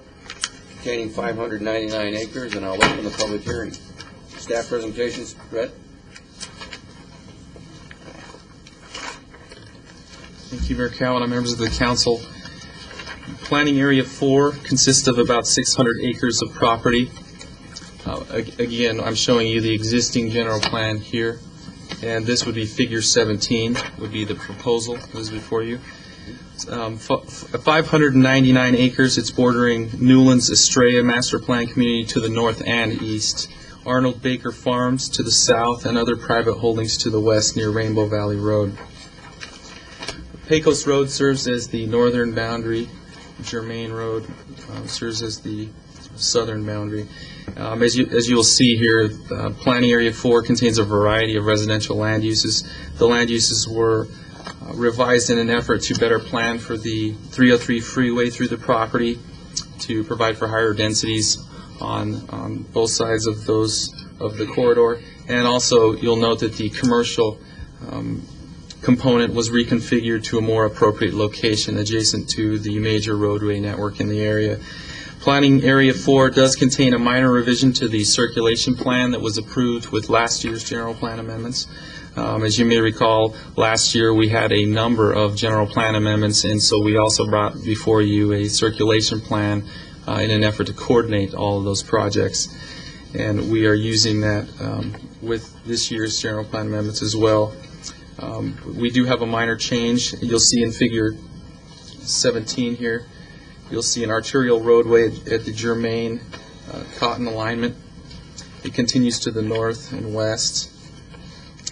containing 599 acres, and I'll open the public hearing. Staff presentations, Brett? Thank you, Mayor Cowan, members of the council. Planning Area 4 consists of about 600 acres of property. Again, I'm showing you the existing general plan here, and this would be Figure 17, would be the proposal that is before you. 599 acres, it's bordering Newlands Estrella Master Plan Community to the north and east, Arnold Baker Farms to the south, and other private holdings to the west near Rainbow Valley Road. Pecos Road serves as the northern boundary. Germain Road serves as the southern boundary. As you will see here, Planning Area 4 contains a variety of residential land uses. The land uses were revised in an effort to better plan for the 303 freeway through the property, to provide for higher densities on both sides of the corridor. And also, you'll note that the commercial component was reconfigured to a more appropriate location adjacent to the major roadway network in the area. Planning Area 4 does contain a minor revision to the circulation plan that was approved with last year's general plan amendments. As you may recall, last year we had a number of general plan amendments, and so we also brought before you a circulation plan in an effort to coordinate all of those projects. And we are using that with this year's general plan amendments as well. We do have a minor change. You'll see in Figure 17 here, you'll see an arterial roadway at the Germain Cotton alignment. It continues to the north and west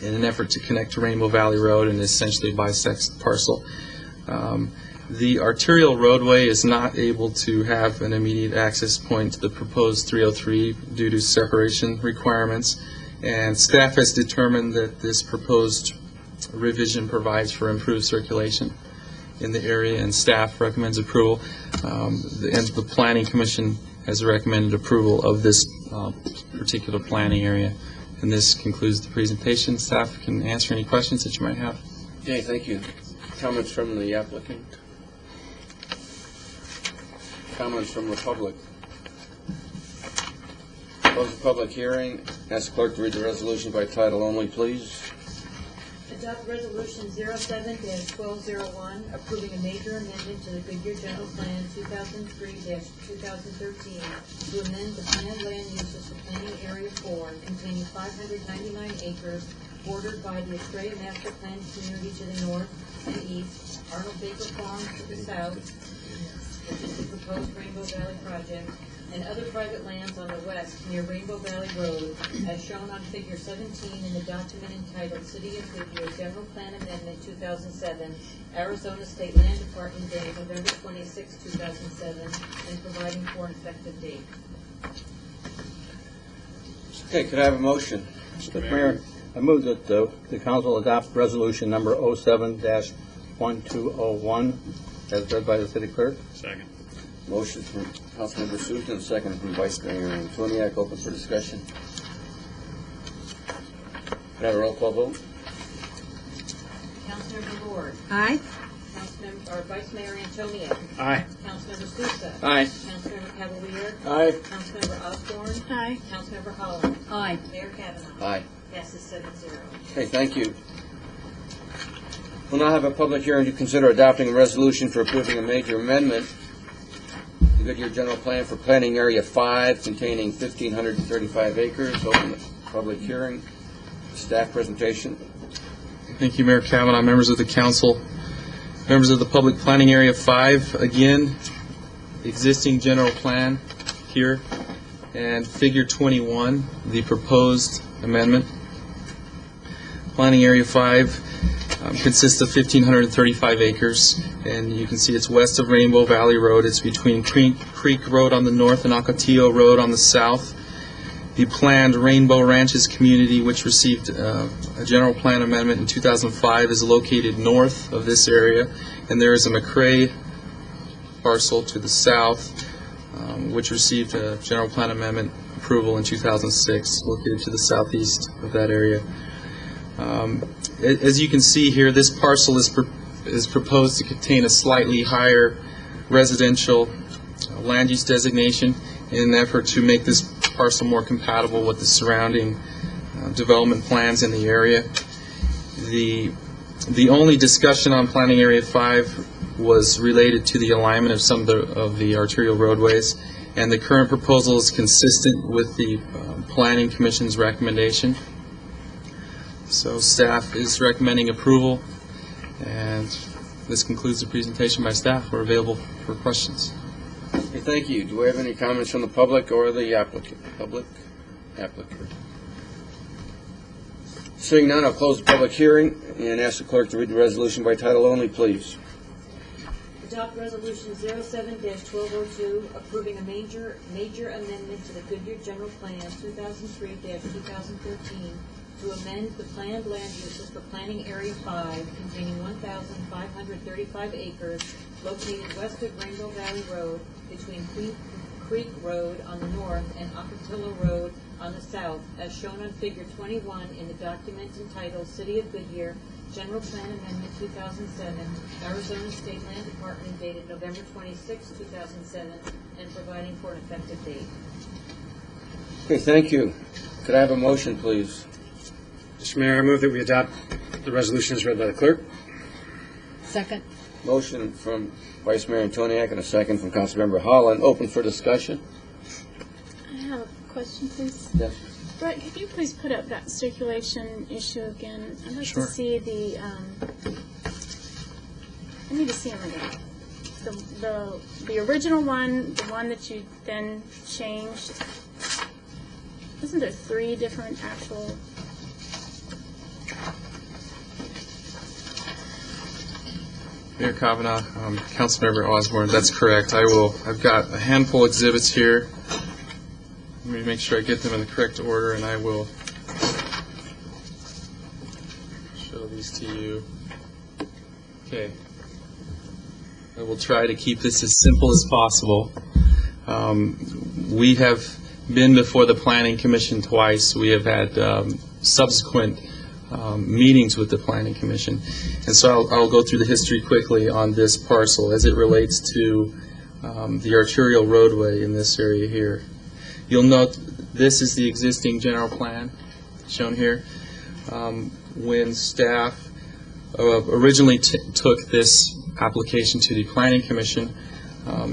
in an effort to connect to Rainbow Valley Road and essentially bisects the parcel. The arterial roadway is not able to have an immediate access point to the proposed 303 due to separation requirements, and staff has determined that this proposed revision provides for improved circulation in the area, and staff recommends approval. The Planning Commission has recommended approval of this particular planning area. And this concludes the presentation. Staff can answer any questions that you might have. Okay, thank you. Comments from the applicant? Comments from the public? Close the public hearing. Ask the clerk to read the resolution by title only, please. Adopt Resolution 07-1201, approving a major amendment to the Goodyear General Plan 2003-2013 to amend the planned land uses for Planning Area 4 containing 599 acres bordered by the Estrella Master Plan Community to the north and east, Arnold Baker Farms to the south, which is the proposed Rainbow Valley project, and other private lands on the west near Rainbow Valley Road, as shown on Figure 17 in the document entitled City of Goodyear General Plan Amendment 2007, Arizona State Land Department dated November 26, 2007, and providing for an effective date. Okay, could I have a motion? Mr. Mayor, I move that the council adopt resolution number 07-1201 as read by the city clerk. Second. Motion from Councilmember Sousa and second from Vice Mayor Antoniak. Open for discussion. Could I have a roll call vote? Councilmember Lord. Aye. Vice Mayor Antonia. Aye. Councilmember Sousa. Aye. Councilmember Cavalier. Aye. Councilmember Osborne. Aye. Councilmember Holland. Aye. Mayor Kavanaugh. Aye. Passes 7-0. Okay, thank you. We'll now have a public hearing to consider adopting a resolution for approving a major amendment to the Goodyear General Plan for Planning Area 5 containing 1,535 acres. Open the public hearing. Staff presentation. Thank you, Mayor Kavanaugh, members of the council, members of the public. Planning Area 5, again, existing general plan here, and Figure 21, the proposed amendment. Planning Area 5 consists of 1,535 acres, and you can see it's west of Rainbow Valley Road. It's between Creek Road on the north and Ocotillo Road on the south. The planned Rainbow Ranches community, which received a general plan amendment in 2005, is located north of this area, and there is a McCrae parcel to the south, which received a general plan amendment approval in 2006, located to the southeast of that area. As you can see here, this parcel is proposed to contain a slightly higher residential land use designation in an effort to make this parcel more compatible with the surrounding development plans in the area. The only discussion on Planning Area 5 was related to the alignment of some of the arterial roadways, and the current proposal is consistent with the Planning Commission's recommendation. So staff is recommending approval, and this concludes the presentation by staff. We're available for questions. Okay, thank you. Do we have any comments from the public or the applicant? Seeing none, I'll close the public hearing and ask the clerk to read the resolution by title only, please. Adopt Resolution 07-1202, approving a major amendment to the Goodyear General Plan 2003-2013 to amend the planned land uses for Planning Area 5 containing 1,535 acres located west of Rainbow Valley Road between Creek Road on the north and Ocotillo Road on the south, as shown on Figure 21 in the document entitled City of Goodyear General Plan Amendment 2007, Arizona State Land Department, dated November 26, 2007, and providing for an effective date. Okay, thank you. Could I have a motion, please? Mr. Mayor, I move that we adopt the resolution as read by the clerk. Second. Motion from Vice Mayor Antoniak and a second from Councilmember Holland. Open for discussion. I have a question, please. Yes. Brett, could you please put up that circulation issue again? I'd like Sure. to see the, I need to see them again. The original one, the one that you then changed, isn't there 3 different actual? Mayor Kavanaugh, Councilmember Osborne, that's correct. I've got a handful of exhibits here. Let me make sure I get them in the correct order, and I will show these to you. Okay. I will try to keep this as simple as possible. We have been before the Planning Commission twice. We have had subsequent meetings with the Planning Commission. And so I'll go through the history quickly on this parcel as it relates to the arterial roadway in this area here. You'll note this is the existing general plan shown here. When staff originally took this application to the Planning Commission,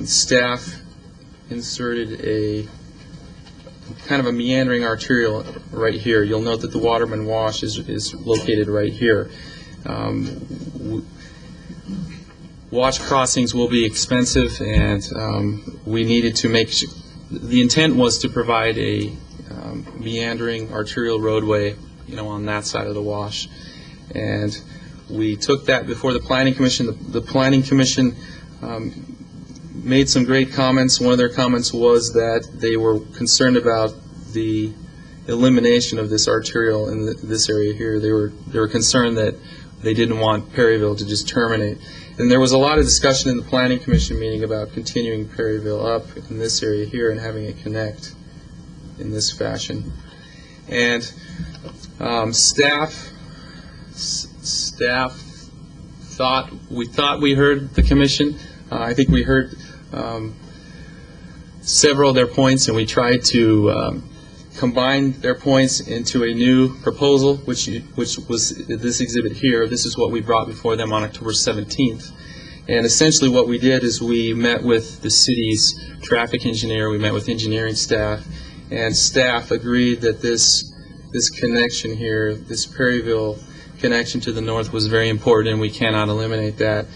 staff inserted a kind of a meandering arterial right here. You'll note that the Waterman Wash is located right here. Wash crossings will be expensive, and we needed to make sure. The intent was to provide a meandering arterial roadway, on that side of the wash. And we took that before the Planning Commission. The Planning Commission made some great comments. One of their comments was that they were concerned about the elimination of this arterial in this area here. They were concerned that they didn't want Perryville to just terminate. And there was a lot of discussion in the Planning Commission meeting about continuing Perryville up in this area here and having it connect in this fashion. And staff thought we heard the commission. I think we heard several of their points, and we tried to combine their points into a new proposal, which was this exhibit here. This is what we brought before them on October 17th. And essentially what we did is we met with the city's traffic engineer, we met with engineering staff, and staff agreed that this connection here, this Perryville connection to the north, was very important, and we cannot eliminate that.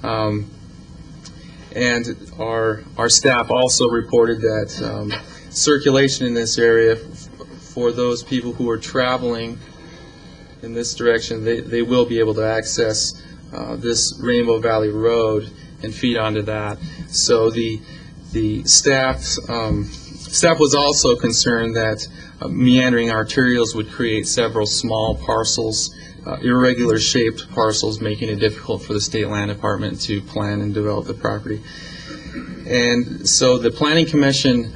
And our staff also reported that circulation in this area for those people who are traveling in this direction, they will be able to access this Rainbow Valley Road and feed onto that. So the staff was also concerned that meandering arterials would create several small parcels, irregular shaped parcels, making it difficult for the State Land Department to plan and develop the property. And so the Planning Commission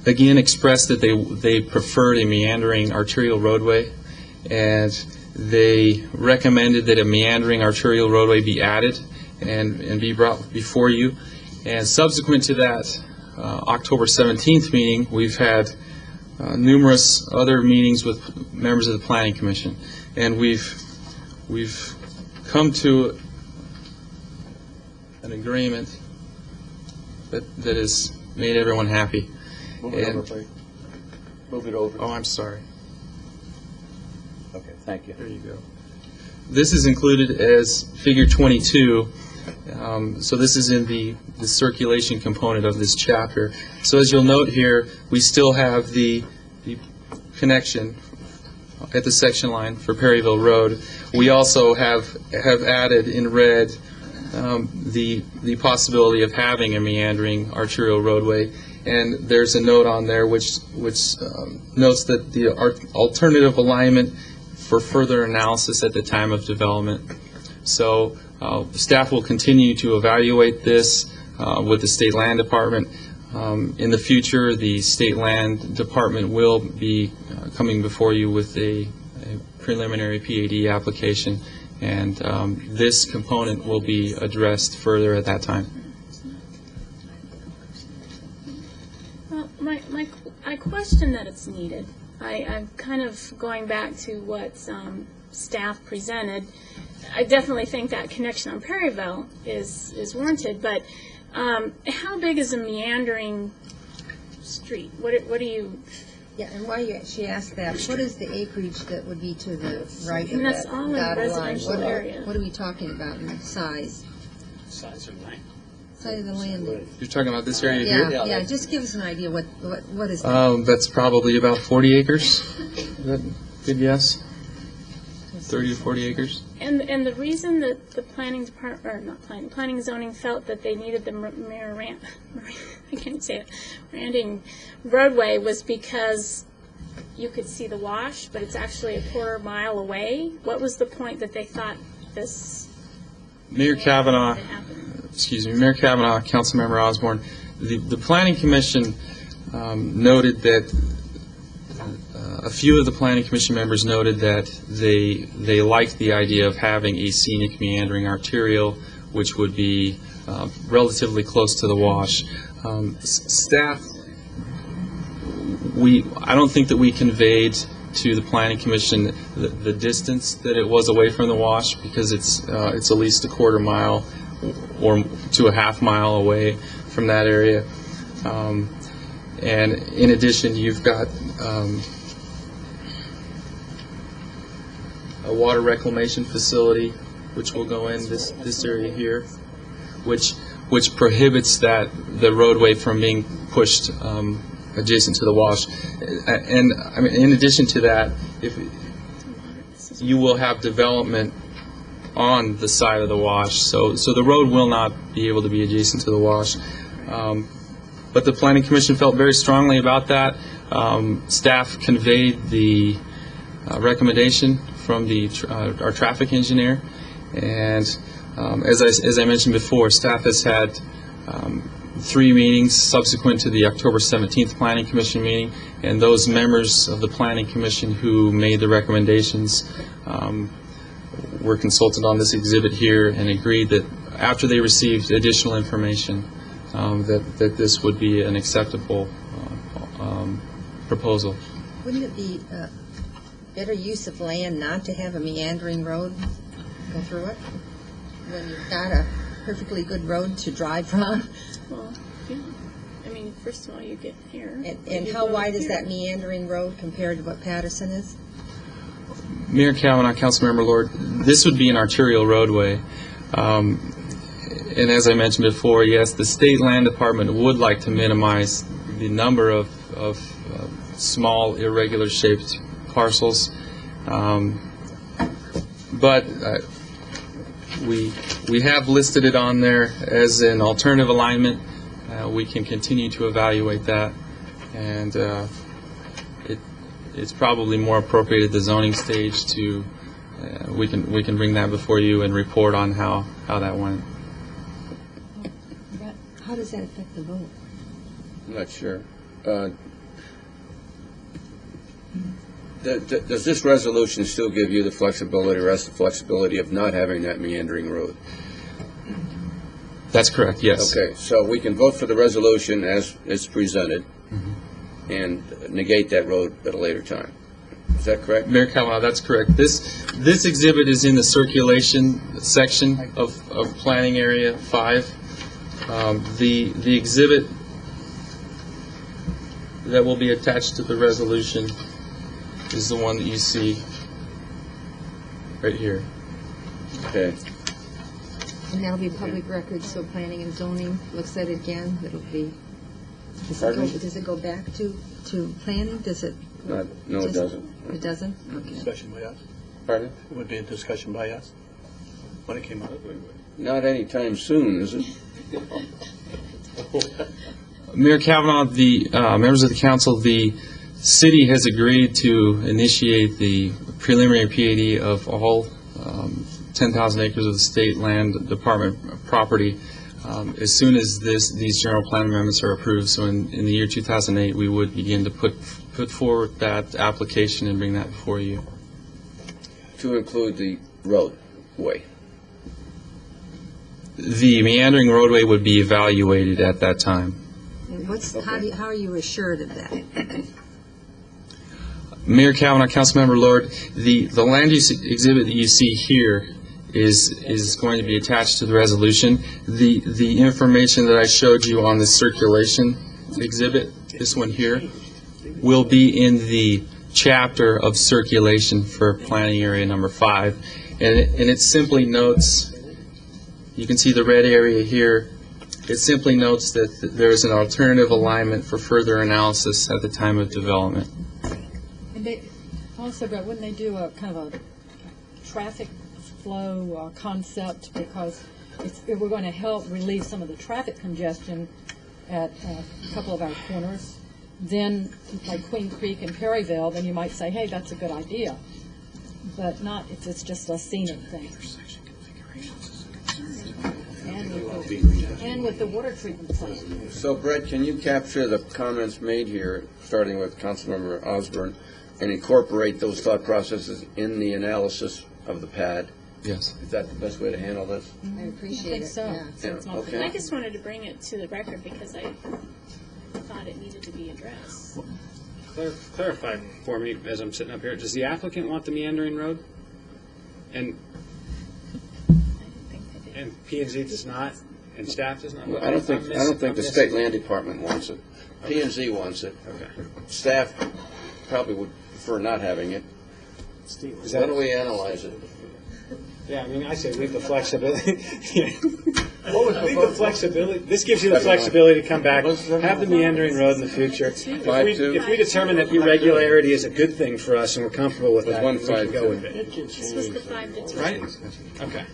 again expressed that they preferred a meandering arterial roadway, and they recommended that a meandering arterial roadway be added and be brought before you. And subsequent to that October 17th meeting, we've had numerous other meetings with members of the Planning Commission, and we've come to an agreement that has made everyone happy. Move it over, please. Move it over. Oh, I'm sorry. Okay, thank you. There you go. This is included as Figure 22. So this is in the circulation component of this chapter. So as you'll note here, we still have the connection at the section line for Perryville Road. We also have added in red the possibility of having a meandering arterial roadway, and there's a note on there which notes that the alternative alignment for further analysis at the time of development. So staff will continue to evaluate this with the State Land Department. In the future, the State Land Department will be coming before you with a preliminary PAD application, and this component will be addressed further at that time. Well, I question that it's needed. I'm kind of going back to what staff presented. I definitely think that connection on Perryville is warranted, but how big is a meandering street? What do you... Yeah, and why she asked that, what is the acreage that would be to the right of that's that all in a dotted line? residential area. What are we talking about in size? Size of land. Size of the land. You're talking about this area here? Yeah, just give us an idea, what is that? That's probably about 40 acres. Is that a good guess? 30 to 40 acres. And the reason that the planning department, or not planning, planning and zoning felt that they needed the I can't say it, Randing roadway was because you could see the wash, but it's actually a quarter mile away. What was the point that they thought this? Mayor Kavanaugh, Councilmember Osborne, the Planning Commission noted that a few of the Planning Commission members noted that they liked the idea of having a scenic meandering arterial, which would be relatively close to the wash. Staff, I don't think that we conveyed to the Planning Commission the distance that it was away from the wash, because it's at least a quarter mile or to a half mile away from that area. And in addition, you've got a water reclamation facility, which will go in this area here, which prohibits the roadway from being pushed adjacent to the wash. And I mean, in addition to that, you will have development on the side of the wash, so the road will not be able to be adjacent to the wash. But the Planning Commission felt very strongly about that. Staff conveyed the recommendation from our traffic engineer, and as I mentioned before, staff has had 3 meetings subsequent to the October 17th Planning Commission meeting, and those members of the Planning Commission who made the recommendations were consulted on this exhibit here and agreed that after they received additional information, that this would be an acceptable proposal. Wouldn't it be better use of land not to have a meandering road go through it when you've got a perfectly good road to drive from? Well, yeah. I mean, first of all, you get here. And how wide is that meandering road compared to what Patterson is? Mayor Kavanaugh, Councilmember Lord, this would be an arterial roadway. And as I mentioned before, yes, the State Land Department would like to minimize the number of small, irregular-shaped parcels. But we have listed it on there as an alternative alignment. We can continue to evaluate that, and it's probably more appropriate at the zoning stage to we can bring that before you and report on how that went. How does that affect the vote? I'm not sure. Does this resolution still give you the flexibility, or us the flexibility of not having that meandering road? That's correct, yes. Okay, so we can vote for the resolution as it's presented and negate that road at a later time. Is that correct? Mayor Kavanaugh, that's correct. This exhibit is in the circulation section of Planning Area 5. The exhibit that will be attached to the resolution is the one that you see right here. Okay. And that'll be public record, so planning and zoning looks at it again, it'll be, does it go back to planning? Does it? No, it doesn't. It doesn't? Okay. Discussion by us? Pardon? It would be a discussion by us when it came up. Not anytime soon, is it? Mayor Kavanaugh, the members of the council, the city has agreed to initiate the preliminary PAD of all 10,000 acres of the State Land Department property as soon as these general plan amendments are approved. So in the year 2008, we would begin to put forward that application and bring that before you. To include the roadway. The meandering roadway would be evaluated at that time. And how are you assured of that? Mayor Kavanaugh, Councilmember Lord, the land use exhibit that you see here is going to be attached to the resolution. The information that I showed you on the circulation exhibit, this one here, will be in the chapter of circulation for planning area number 5. And it simply notes, you can see the red area here, it simply notes that there is an alternative alignment for further analysis at the time of development. And also, Brett, wouldn't they do a kind of a traffic flow concept, because we're going to help relieve some of the traffic congestion at a couple of our corners, then like Queen Creek and Perryville, then you might say, hey, that's a good idea, but not if it's just a scenic thing. And with the water treatment plant. So, Brett, can you capture the comments made here, starting with Councilmember Osborne, and incorporate those thought processes in the analysis of the PAD? Yes. Is that the best way to handle this? I appreciate it. So. Yeah. Okay. I just wanted to bring it to the record because I thought it needed to be addressed. Clarify for me as I'm sitting up here. Does the applicant want the meandering road? And P&Z does not, and staff does not? Well, I don't think the State Land Department wants it. P&Z wants it. Okay. Staff probably would prefer not having it. Why don't we analyze it? Yeah, I mean, I say leave the flexibility. Leave the flexibility. This gives you the flexibility to come back, have the meandering road in the future. If we determine that irregularity is a good thing for us and we're comfortable with that, we can go with it. This was the 5-2. Right? Okay.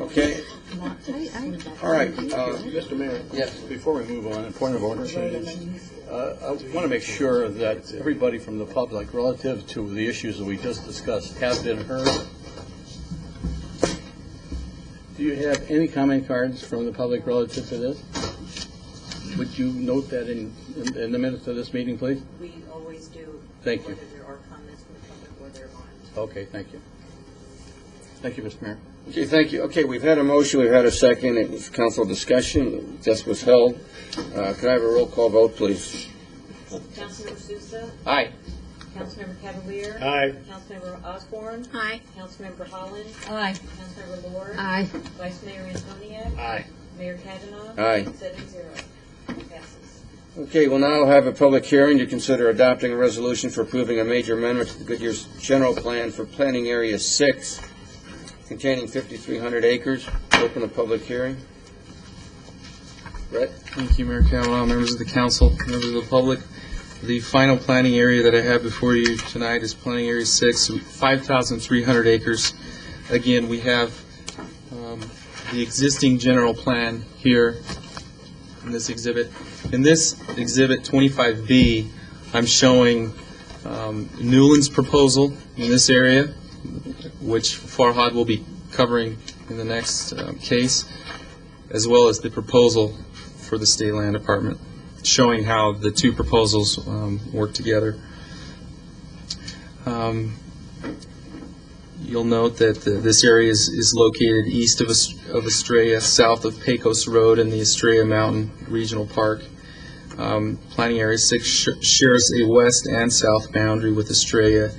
Okay. All right. Mr. Mayor? Yes. Before we move on, a point of order. I want to make sure that everybody from the public, relative to the issues that we just discussed, have been heard. Do you have any comment cards from the public relative to this? Would you note that in the minutes of this meeting, please? We always do. Thank you. Whether there are comments from the public or there aren't. Okay, thank you. Thank you, Mr. Mayor. Okay, thank you. Okay, we've had a motion, we've had a second, it was council discussion, this was held. Could I have a roll call vote, please? Councilmember Sousa, Aye. Councilmember Cavalier. Aye. Councilmember Osborne. Aye. Councilmember Holland. Aye. Councilmember Lord. Aye. Vice Mayor Antoniak. Aye. Mayor Kavanaugh. Aye. 7-0. Passes. Okay, we'll now have a public hearing to consider adopting a resolution for approving a major amendment to the Goodyear's general plan for planning area 6 containing 5,300 acres. Open a public hearing. Brett? Thank you, Mayor Kavanaugh, members of the council, members of the public. The final planning area that I have before you tonight is planning area 6, 5,300 acres. Again, we have the existing general plan here in this exhibit. In this exhibit 25B, I'm showing Newland's proposal in this area, which Farhad will be covering in the next case, as well as the proposal for the State Land Department, showing how the two proposals work together. You'll note that this area is located east of Estrella, south of Pecos Road and the Estrella Mountain Regional Park. Planning Area 6 shares a west and south boundary with Estrella,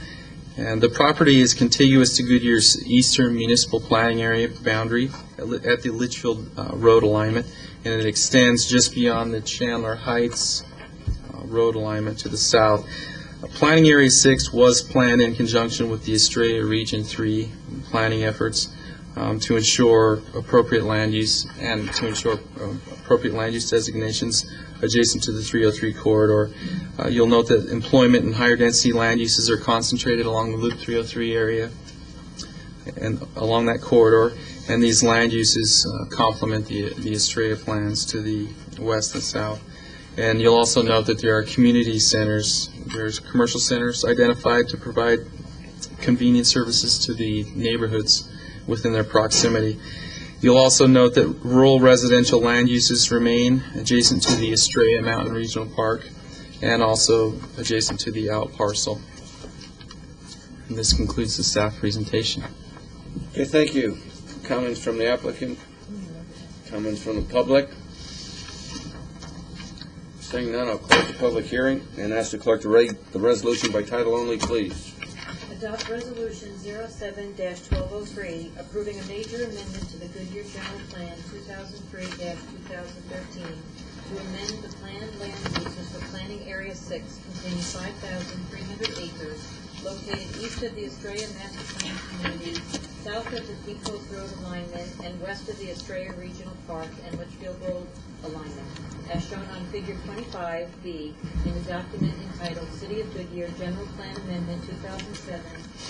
and the property is contiguous to Goodyear's eastern municipal planning area boundary at the Litchfield Road alignment, and it extends just beyond the Chandler Heights road alignment to the south. Planning Area 6 was planned in conjunction with the Estrella Region 3 planning efforts to ensure appropriate land use and to ensure appropriate land use designations adjacent to the 303 corridor. You'll note that employment and higher density land uses are concentrated along the Loop 303 area and along that corridor, and these land uses complement the Estrella plans to the west and south. And you'll also note that there are community centers, there's commercial centers identified to provide convenient services to the neighborhoods within their proximity. You'll also note that rural residential land uses remain adjacent to the Estrella Mountain Regional Park and also adjacent to the out parcel. And this concludes the staff presentation. Okay, thank you. Comments from the applicant? Comments from the public? Seeing none, I'll close the public hearing and ask the clerk to read the resolution by title only, please. Adopt Resolution 07-1203, approving a major amendment to the Goodyear General Plan 2003-2013 to amend the planned land uses for Planning Area 6 containing 5,300 acres located east of the Estrella Master Plan Community, south of the Pecos Road alignment, and west of the Estrella Regional Park and Litchfield Road alignment, as shown on Figure 25B in the document entitled City of Goodyear General Plan Amendment 2007,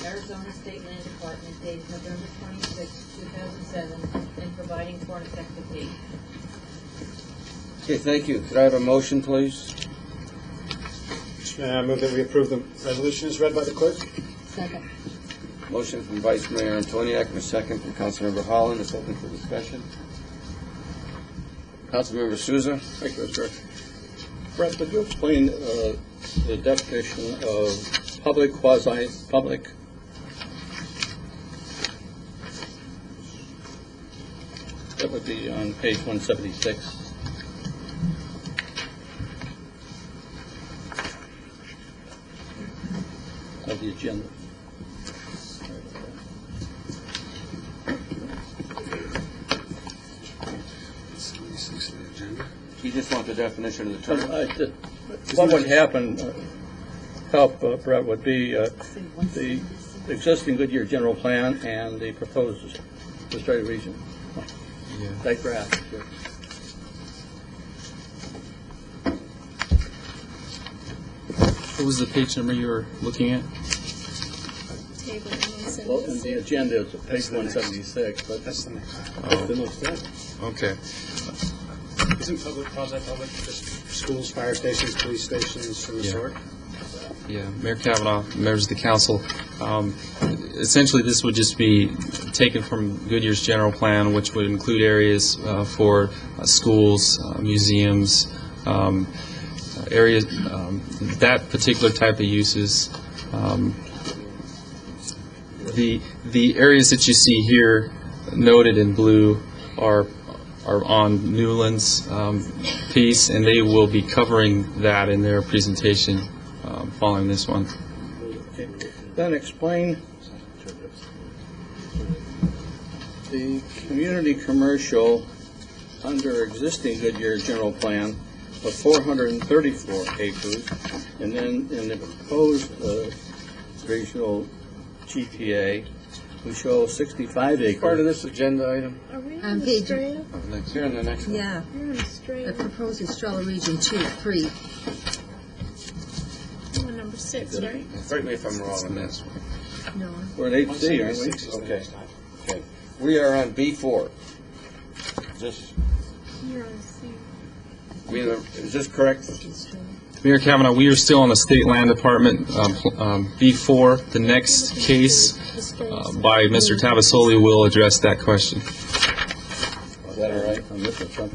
Arizona State Land Department, dated November 26, 2007, and providing for an effective date. Okay, thank you. Could I have a motion, please? I move that we approve the resolution as read by the clerk. Second. Motion from Vice Mayor Antoniak and a second from Councilmember Holland. It's open for discussion. Councilmember Sousa. Thank you, Mr. Brett, could you explain the definition of public, quasi-public? That would be on page 176. Of the agenda. You just want the definition of the term? What would happen, Brett, would be the existing Goodyear general plan and the proposed Estrella region. That graph. What was the page number you were looking at? Well, in the agenda is page 176, but that's the next step. Okay. Isn't public, quasi-public, just schools, fire stations, police stations, from the sort? Yeah, Mayor Kavanaugh, members of the council. Essentially, this would just be taken from Goodyear's general plan, which would include areas for schools, museums, areas, that particular type of uses. The areas that you see here noted in blue are on Newland's piece, and they will be covering that in their presentation following this one. Okay. Then explain the community commercial under existing Goodyear general plan of 434 acres, and then in the proposed regional GPA, we show 65 acres. Part of this agenda item? Page, Here in the next one. yeah. The proposed Estrella Region 2, 3. Number 6, right? Correct me if I'm wrong on this. No. We're at 8C, aren't we? Okay. Okay. We are on B4. Is this, You're on C. is this correct? Mayor Kavanaugh, we are still on the State Land Department B4. The next case by Mr. Tavasoli will address that question. Is that all right? I missed it, son.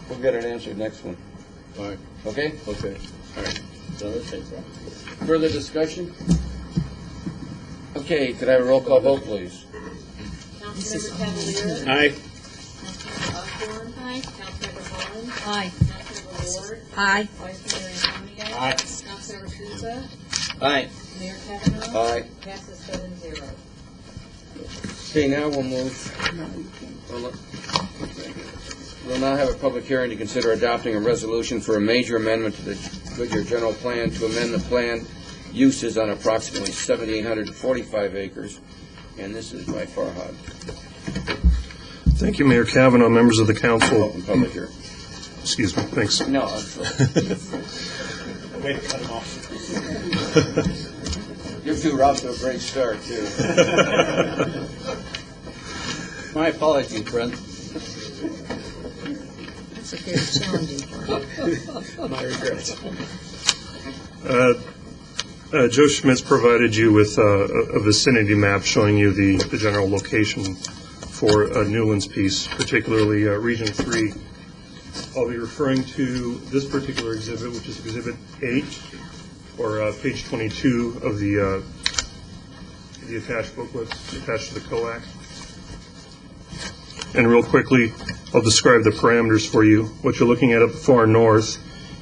We'll get it answered next one. All right. Okay? Okay. All right. So let's take that. Further discussion? Okay, could I have a roll call vote, please? Councilmember Cavalier. Aye. Councilmember Osborne. Aye. Councilmember Holland. Aye. Councilmember Ward. Aye. Vice Mayor Antonio. Aye. Councilmember Souza. Aye. Mayor Kavanaugh. Aye. Passes 7-0. Okay, now we'll now have a public hearing to consider adopting a resolution for a major amendment to the Goodyear General Plan to amend the plan uses on approximately 7,845 acres, and this is by Farhad. Thank you, Mayor Kavanaugh, members of the council. Open public hearing. Excuse me, thanks. No, I'm sorry. Way to cut him off. You're too off to a great start, too. My apologies, Brent. That's a very challenging part. My regrets. Joe Schmitz provided you with a vicinity map showing you the general location for Newland's piece, particularly Region 3. I'll be referring to this particular exhibit, which is Exhibit 8, or page 22 of the attached booklets attached to the COAC. And real quickly, I'll describe the parameters for you. What you're looking at up far north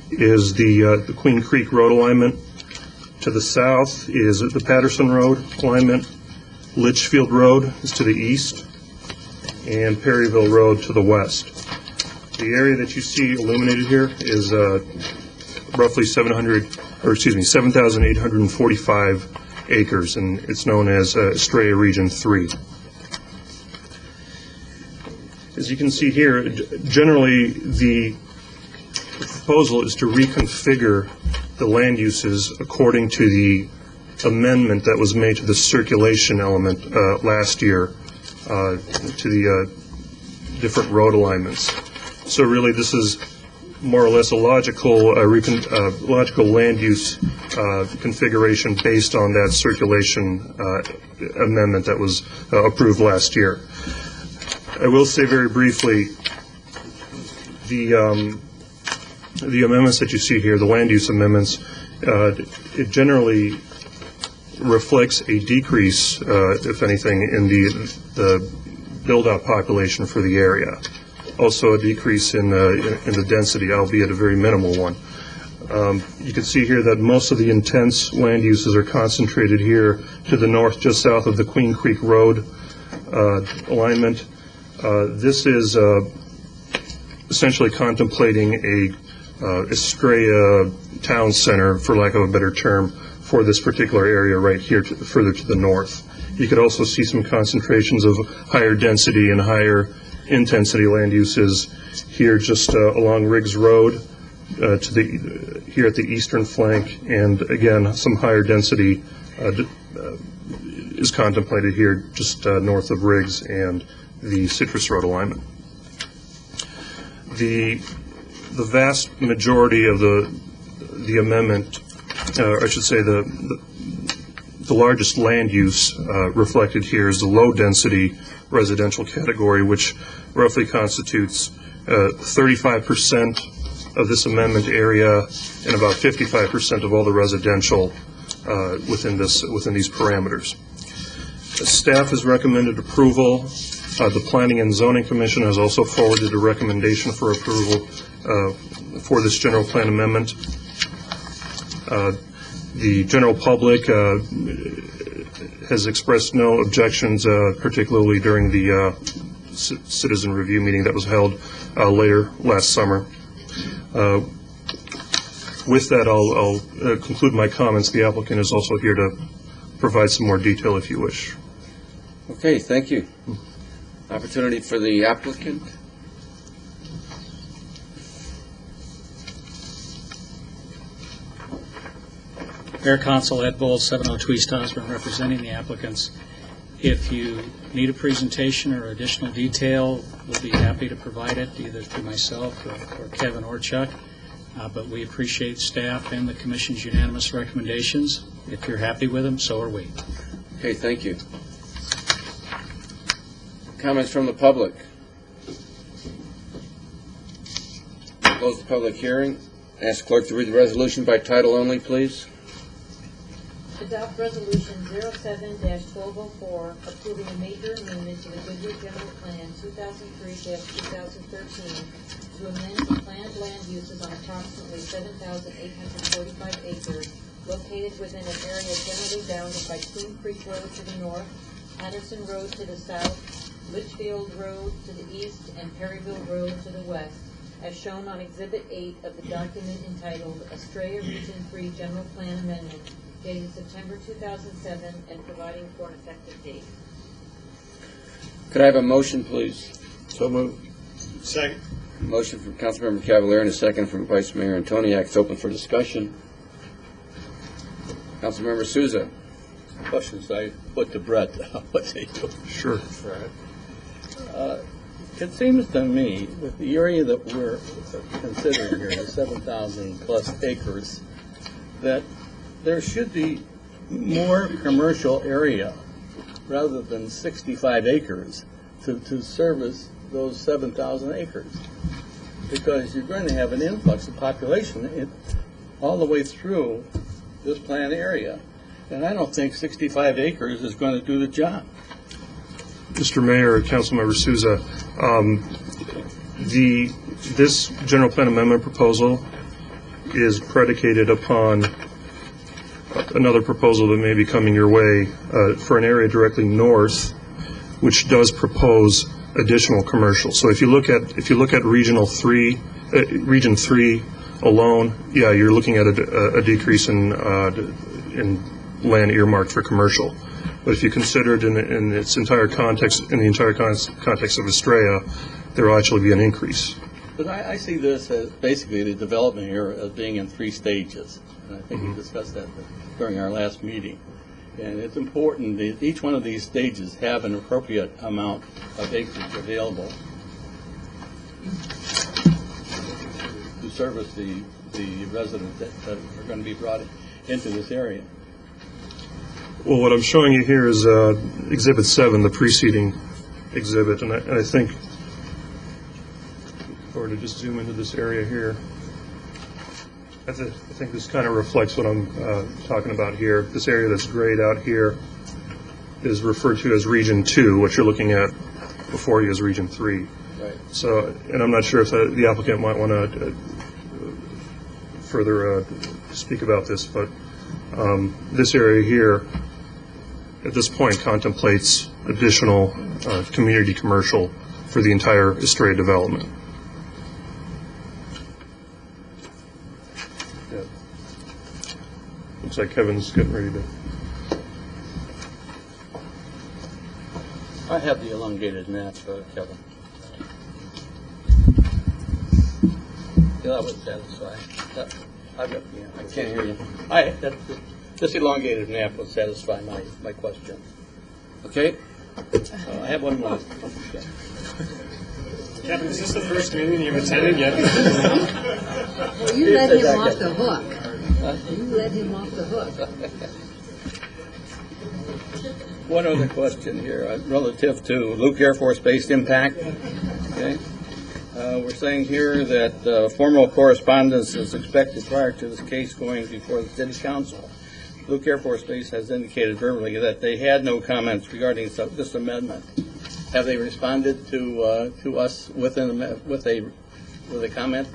is the Queen Creek Road alignment. To the south is the Patterson Road alignment. Litchfield Road is to the east, and Perryville Road to the west. The area that you see illuminated here is roughly 7,845 acres, and it's known as Estrella Region 3. As you can see here, generally the proposal is to reconfigure the land uses according to the amendment that was made to the circulation element last year to the different road alignments. So really this is more or less a logical land use configuration based on that circulation amendment that was approved last year. I will say very briefly, the amendments that you see here, the land use amendments, it generally reflects a decrease, if anything, in the build-out population for the area. Also a decrease in the density, albeit a very minimal one. You can see here that most of the intense land uses are concentrated here to the north, just south of the Queen Creek Road alignment. This is essentially contemplating a Estrella town center, for lack of a better term, for this particular area right here, further to the north. You could also see some concentrations of higher density and higher intensity land uses here just along Riggs Road here at the eastern flank, and again some higher density is contemplated here just north of Riggs and the Citrus Road alignment. The vast majority of the amendment, or I should say the largest land use reflected here is the low density residential category, which roughly constitutes 35% of this amendment area and about 55% of all the residential within these parameters. Staff has recommended approval. The Planning and Zoning Commission has also forwarded a recommendation for approval for this general plan amendment. The general public has expressed no objections, particularly during the citizen review meeting that was held later last summer. With that, I'll conclude my comments. The applicant is also here to provide some more detail if you wish. Okay, thank you. Opportunity for the applicant. Mayor Council, Ed Bowles, 702 East Osborne, representing the applicants. If you need a presentation or additional detail, we'll be happy to provide it either through myself or Kevin or Chuck. But we appreciate staff and the Commission's unanimous recommendations. If you're happy with them, so are we. Okay, thank you. Comments from the public? Close the public hearing. Ask clerk to read the resolution by title only, please. Adopt Resolution 07-1204, approving a major amendment to the Goodyear General Plan 2003-2013 to amend the planned land uses on approximately 7,845 acres located within an area generally bounded by Coon Creek Road to the north, Patterson Road to the south, Litchfield Road to the east, and Perryville Road to the west, as shown on Exhibit 8 of the document entitled Estrella Region 3 General Plan Amendment, dated September 2007, and providing for an effective date. Could I have a motion, please? So moved. Second. Motion from Councilmember Cavalier and a second from Vice Mayor Antoniak. It's open for discussion. Councilmember Souza. Questions I put to Brett, what they do. Sure. It seems to me that the area that we're considering here, the 7,000 plus acres, that there should be more commercial area rather than 65 acres to service those 7,000 acres. Because you're going to have an influx of population all the way through this planned area. And I don't think 65 acres is going to do the job. Mr. Mayor, Councilmember Souza, this general plan amendment proposal is predicated upon another proposal that may be coming your way for an area directly north, which does propose additional commercial. So if you look at Region 3 alone, yeah, you're looking at a decrease in land earmarked for commercial. But if you consider it in its entire context, in the entire context of Estrella, there will actually be an increase. But I see this as basically the development here as being in 3 stages. And I think we discussed that during our last meeting. And it's important that each one of these stages have an appropriate amount of acreage available to service the residents that are going to be brought into this area. Well, what I'm showing you here is Exhibit 7, the preceding exhibit, and I think, if I were to just zoom into this area here, I think this kind of reflects what I'm talking about here. This area that's grayed out here is referred to as Region 2. What you're looking at before you is Region 3. Right. So, and I'm not sure if the applicant might want to further speak about this, but this area here, at this point, contemplates additional community commercial for the entire Estrella development. Yeah. Looks like Kevin's getting ready to. I have the elongated map, Kevin. Yeah, that would satisfy. I can't hear you. This elongated map would satisfy my question. Okay. I have one more. Kevin, is this the first meeting you've attended yet? Well, you let him off the hook. You let him off the hook. One other question here relative to Luke Air Force Base impact. Okay. we're saying here that formal correspondence is expected prior to this case going before the city council. Luke Air Force Base has indicated verbally that they had no comments regarding this amendment. Have they responded to us with a comment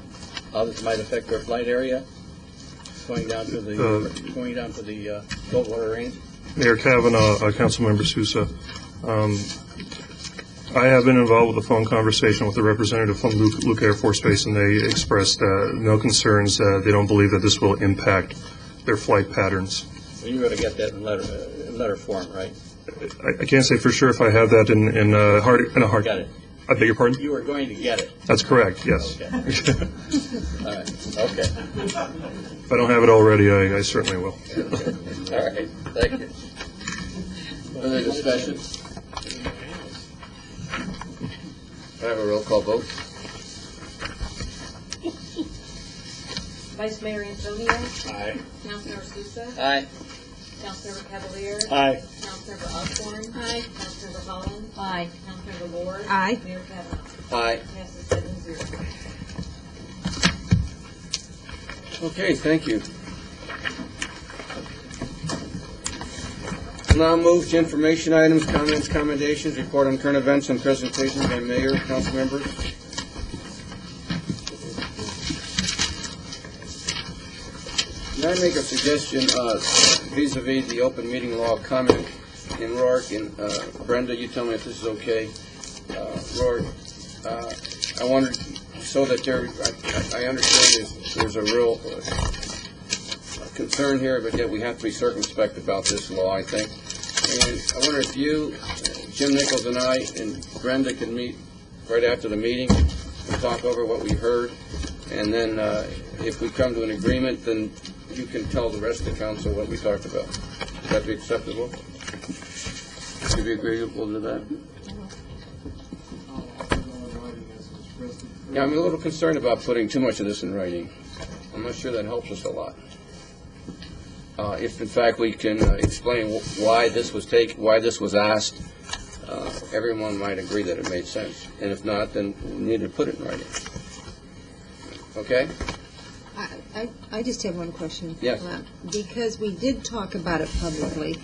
how this might affect their flight area going down to the saltwater range? Mayor Kavanaugh, Councilmember Sousa, I have been involved with a phone conversation with a representative from Luke Air Force Base, and they expressed no concerns. They don't believe that this will impact their flight patterns. Well, you're going to get that in letter form, right? I can't say for sure if I have that in a hard. Got it. I beg your pardon? You are going to get it. That's correct, yes. Okay. All right. Okay. If I don't have it already, I certainly will. All right. Thank you. Further discussion? I have a roll call vote. Vice Mayor Antonio. Aye. Councilmember Sousa. Aye. Councilmember Cavalier. Aye. Councilmember Osborne. Aye. Councilmember Holland. Aye. Councilmember Ward. Aye. Mayor Kavanaugh. Aye. Passes 7-0. Okay, thank you. We'll now move to information items, comments, commendations, report on current events, and presentations by mayor, council members. May I make a suggestion vis-a-vis the open meeting law comment in Rourke, and Brenda, you tell me if this is okay. Rourke, I wondered, so that I understand there's a real concern here, but yet we have to be circumspect about this law, I think. And I wonder if you, Jim Nichols and I, and Brenda can meet right after the meeting and talk over what we heard, and then if we come to an agreement, then you can tell the rest of the council what we talked about. Would that be acceptable? Would you be agreeable to that? Yeah, I'm a little concerned about putting too much of this in writing. I'm not sure that helps us a lot. If in fact we can explain why this was asked, everyone might agree that it made sense. And if not, then we need to put it in writing. Okay? I just have one question. Yes. Because we did talk about it publicly,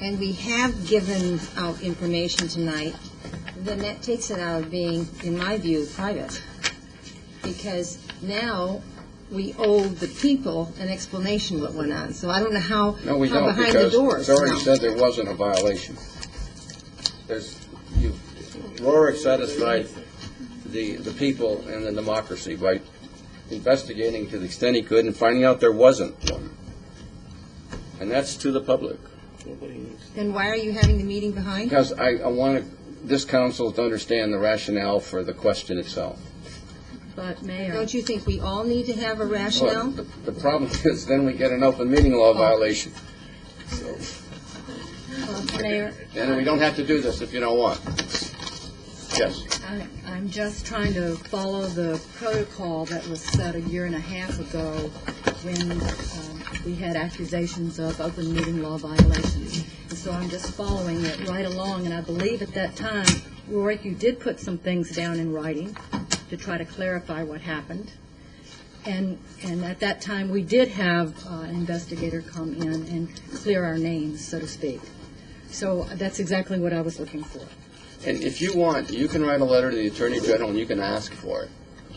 and we have given out information tonight, then that takes it out of being, in my view, private. Because now we owe the people an explanation what went on. So I don't know how No, we don't, behind the because doors. it's already No. said there wasn't a violation. Rourke satisfied the people and the democracy by investigating to the extent he could and finding out there wasn't one. And that's to the public. Then why are you having the meeting behind? Because I want this council to understand the rationale for the question itself. But Mayor, Don't you think we all need to have a rationale? Well, the problem is then we get an open meeting law violation. Mayor, And we don't have to do this if you don't want. Yes. I'm just trying to follow the protocol that was set a year and a half ago when we had accusations of open meeting law violations. And so I'm just following it right along, and I believe at that time, Rourke, you did put some things down in writing to try to clarify what happened. And at that time, we did have an investigator come in and clear our names, so to speak. So that's exactly what I was looking for. And if you want, you can write a letter to the Attorney General and you can ask for it.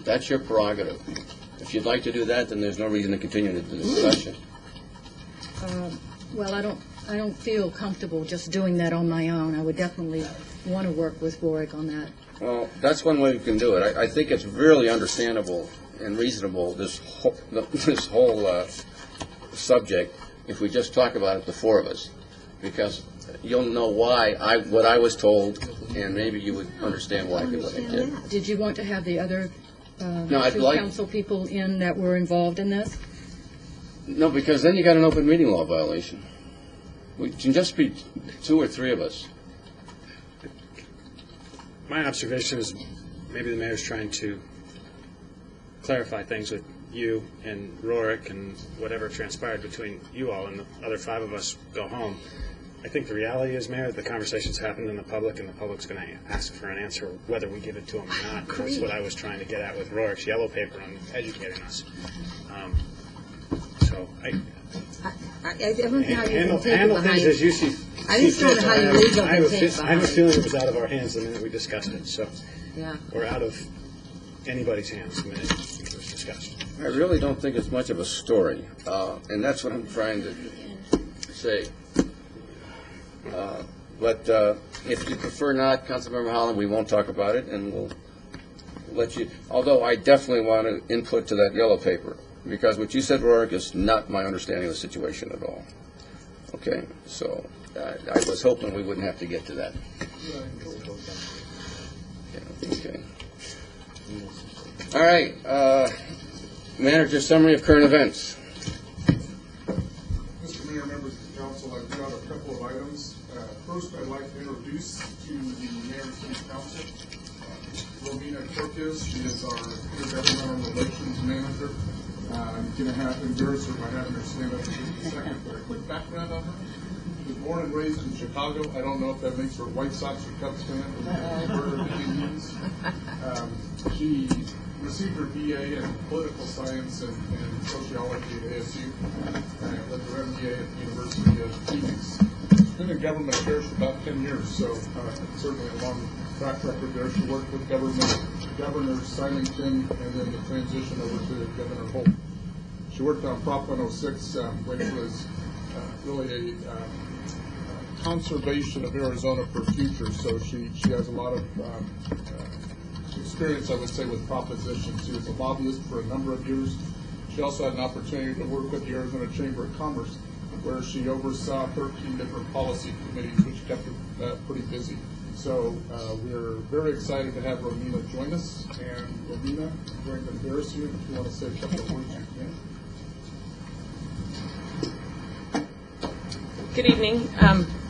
That's your prerogative. If you'd like to do that, then there's no reason to continue the discussion. Well, I don't feel comfortable just doing that on my own. I would definitely want to work with Rourke on that. Well, that's one way we can do it. I think it's really understandable and reasonable, this whole subject, if we just talk about it, the four of us, because you'll know why what I was told, and maybe you would understand why I did what I did. Did you want to have the other I'd two like- council people in that were involved in this? No, because then you got an open meeting law violation. We can just be two or three of us. My observation is maybe the mayor's trying to clarify things with you and Rourke and whatever transpired between you all, and the other five of us go home. I think the reality is, Mayor, the conversation's happened in the public, and the public's going to ask for an answer whether we give it to them or not. That's what I was trying to get at with Rorick's yellow paper on educating us. So I don't know how you can take it handle things as you see. I just don't know how you legal I can have take it I have a behind. feeling it was out of our hands the minute we discussed it. So Yeah. we're out of anybody's hands the minute it was discussed. I really don't think it's much of a story, and that's what I'm trying to say. But if you prefer not, Councilmember Holland, we won't talk about it, and we'll let you, although I definitely want to input to that yellow paper, because what you said, Rorick, is not my understanding of the situation at all. Okay, so I was hoping we wouldn't have to get to that. Yeah, okay. All right, manager summary of current events. Mr. Mayor, members of the council, I've got a couple of items. First, I'd like to introduce to the mayor and city council Romina Cortez. She is our intergovernmental relations manager. I'm going to have to embarrass her by having her stand up in just a second, but a quick background on her. She was born and raised in Chicago. I don't know if that makes her a White Sox or Cubs fan, or she received her BA in political science and sociology at ASU, and led her MBA at the University of Phoenix. She's been in government affairs for about 10 years, so certainly a long track record there. She worked with Governor Symington and then the transition over to Governor Holt. She worked on Prop 106, which was really a conservation of Arizona for future, so she has a lot of experience, I would say, with propositions. She was a lobbyist for a number of years. She also had an opportunity to work with the Arizona Chamber of Commerce, where she oversaw 13 different policy committees, which kept her pretty busy. So we're very excited to have Romina join us. And Romina, I'm going to embarrass you if you want to say a couple of words, you can. Good evening.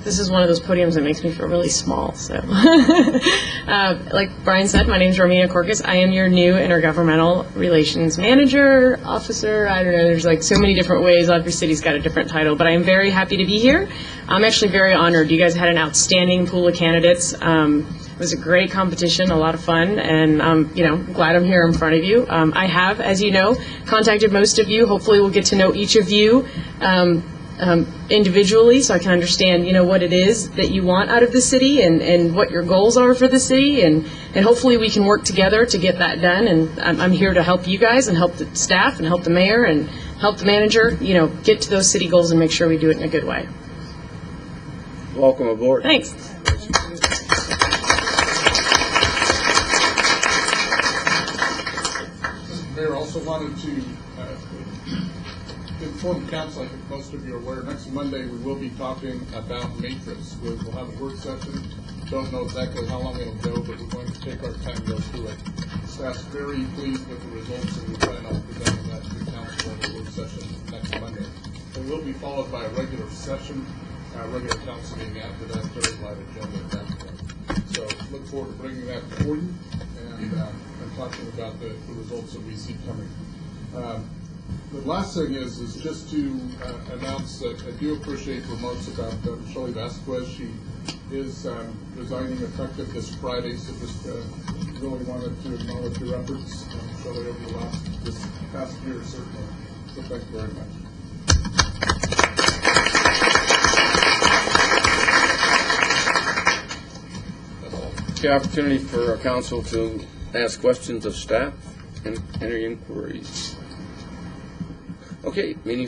This is one of those podiums that makes me feel really small. So, like Brian said, my name is Romina Corcas. I am your new intergovernmental relations manager, officer. I don't know. There's like so many different ways. Every city's got a different title, but I am very happy to be here. I'm actually very honored. You guys had an outstanding pool of candidates. It was a great competition, a lot of fun, and I'm glad I'm here in front of you. I have, as you know, contacted most of you. Hopefully, we'll get to know each of you individually, so I can understand, what it is that you want out of the city and what your goals are for the city, and hopefully we can work together to get that done. And I'm here to help you guys and help the staff and help the mayor and help the manager, get to those city goals and make sure we do it in a good way. Welcome aboard. Thanks. Mr. Mayor, also wanted to inform council, I think most of you are aware, next Monday we will be talking about Matrix. We'll have a work session. Don't know exactly how long it'll go, but we're going to take our time to go through it. Staff's very pleased with the results, and we plan on presenting that to the council at the work session next Monday. It will be followed by a regular session, regular council meeting after that, very light agenda at that point. So look forward to bringing that before you and talking about the results that we see coming. The last thing is just to announce that I do appreciate remarks about Shelley Vasquez. She is resigning effective this Friday, so just really wanted to acknowledge your efforts, Shelley, over this past year, certainly. So thank you very much. The opportunity for our council to ask questions of staff and any inquiries. Okay, meeting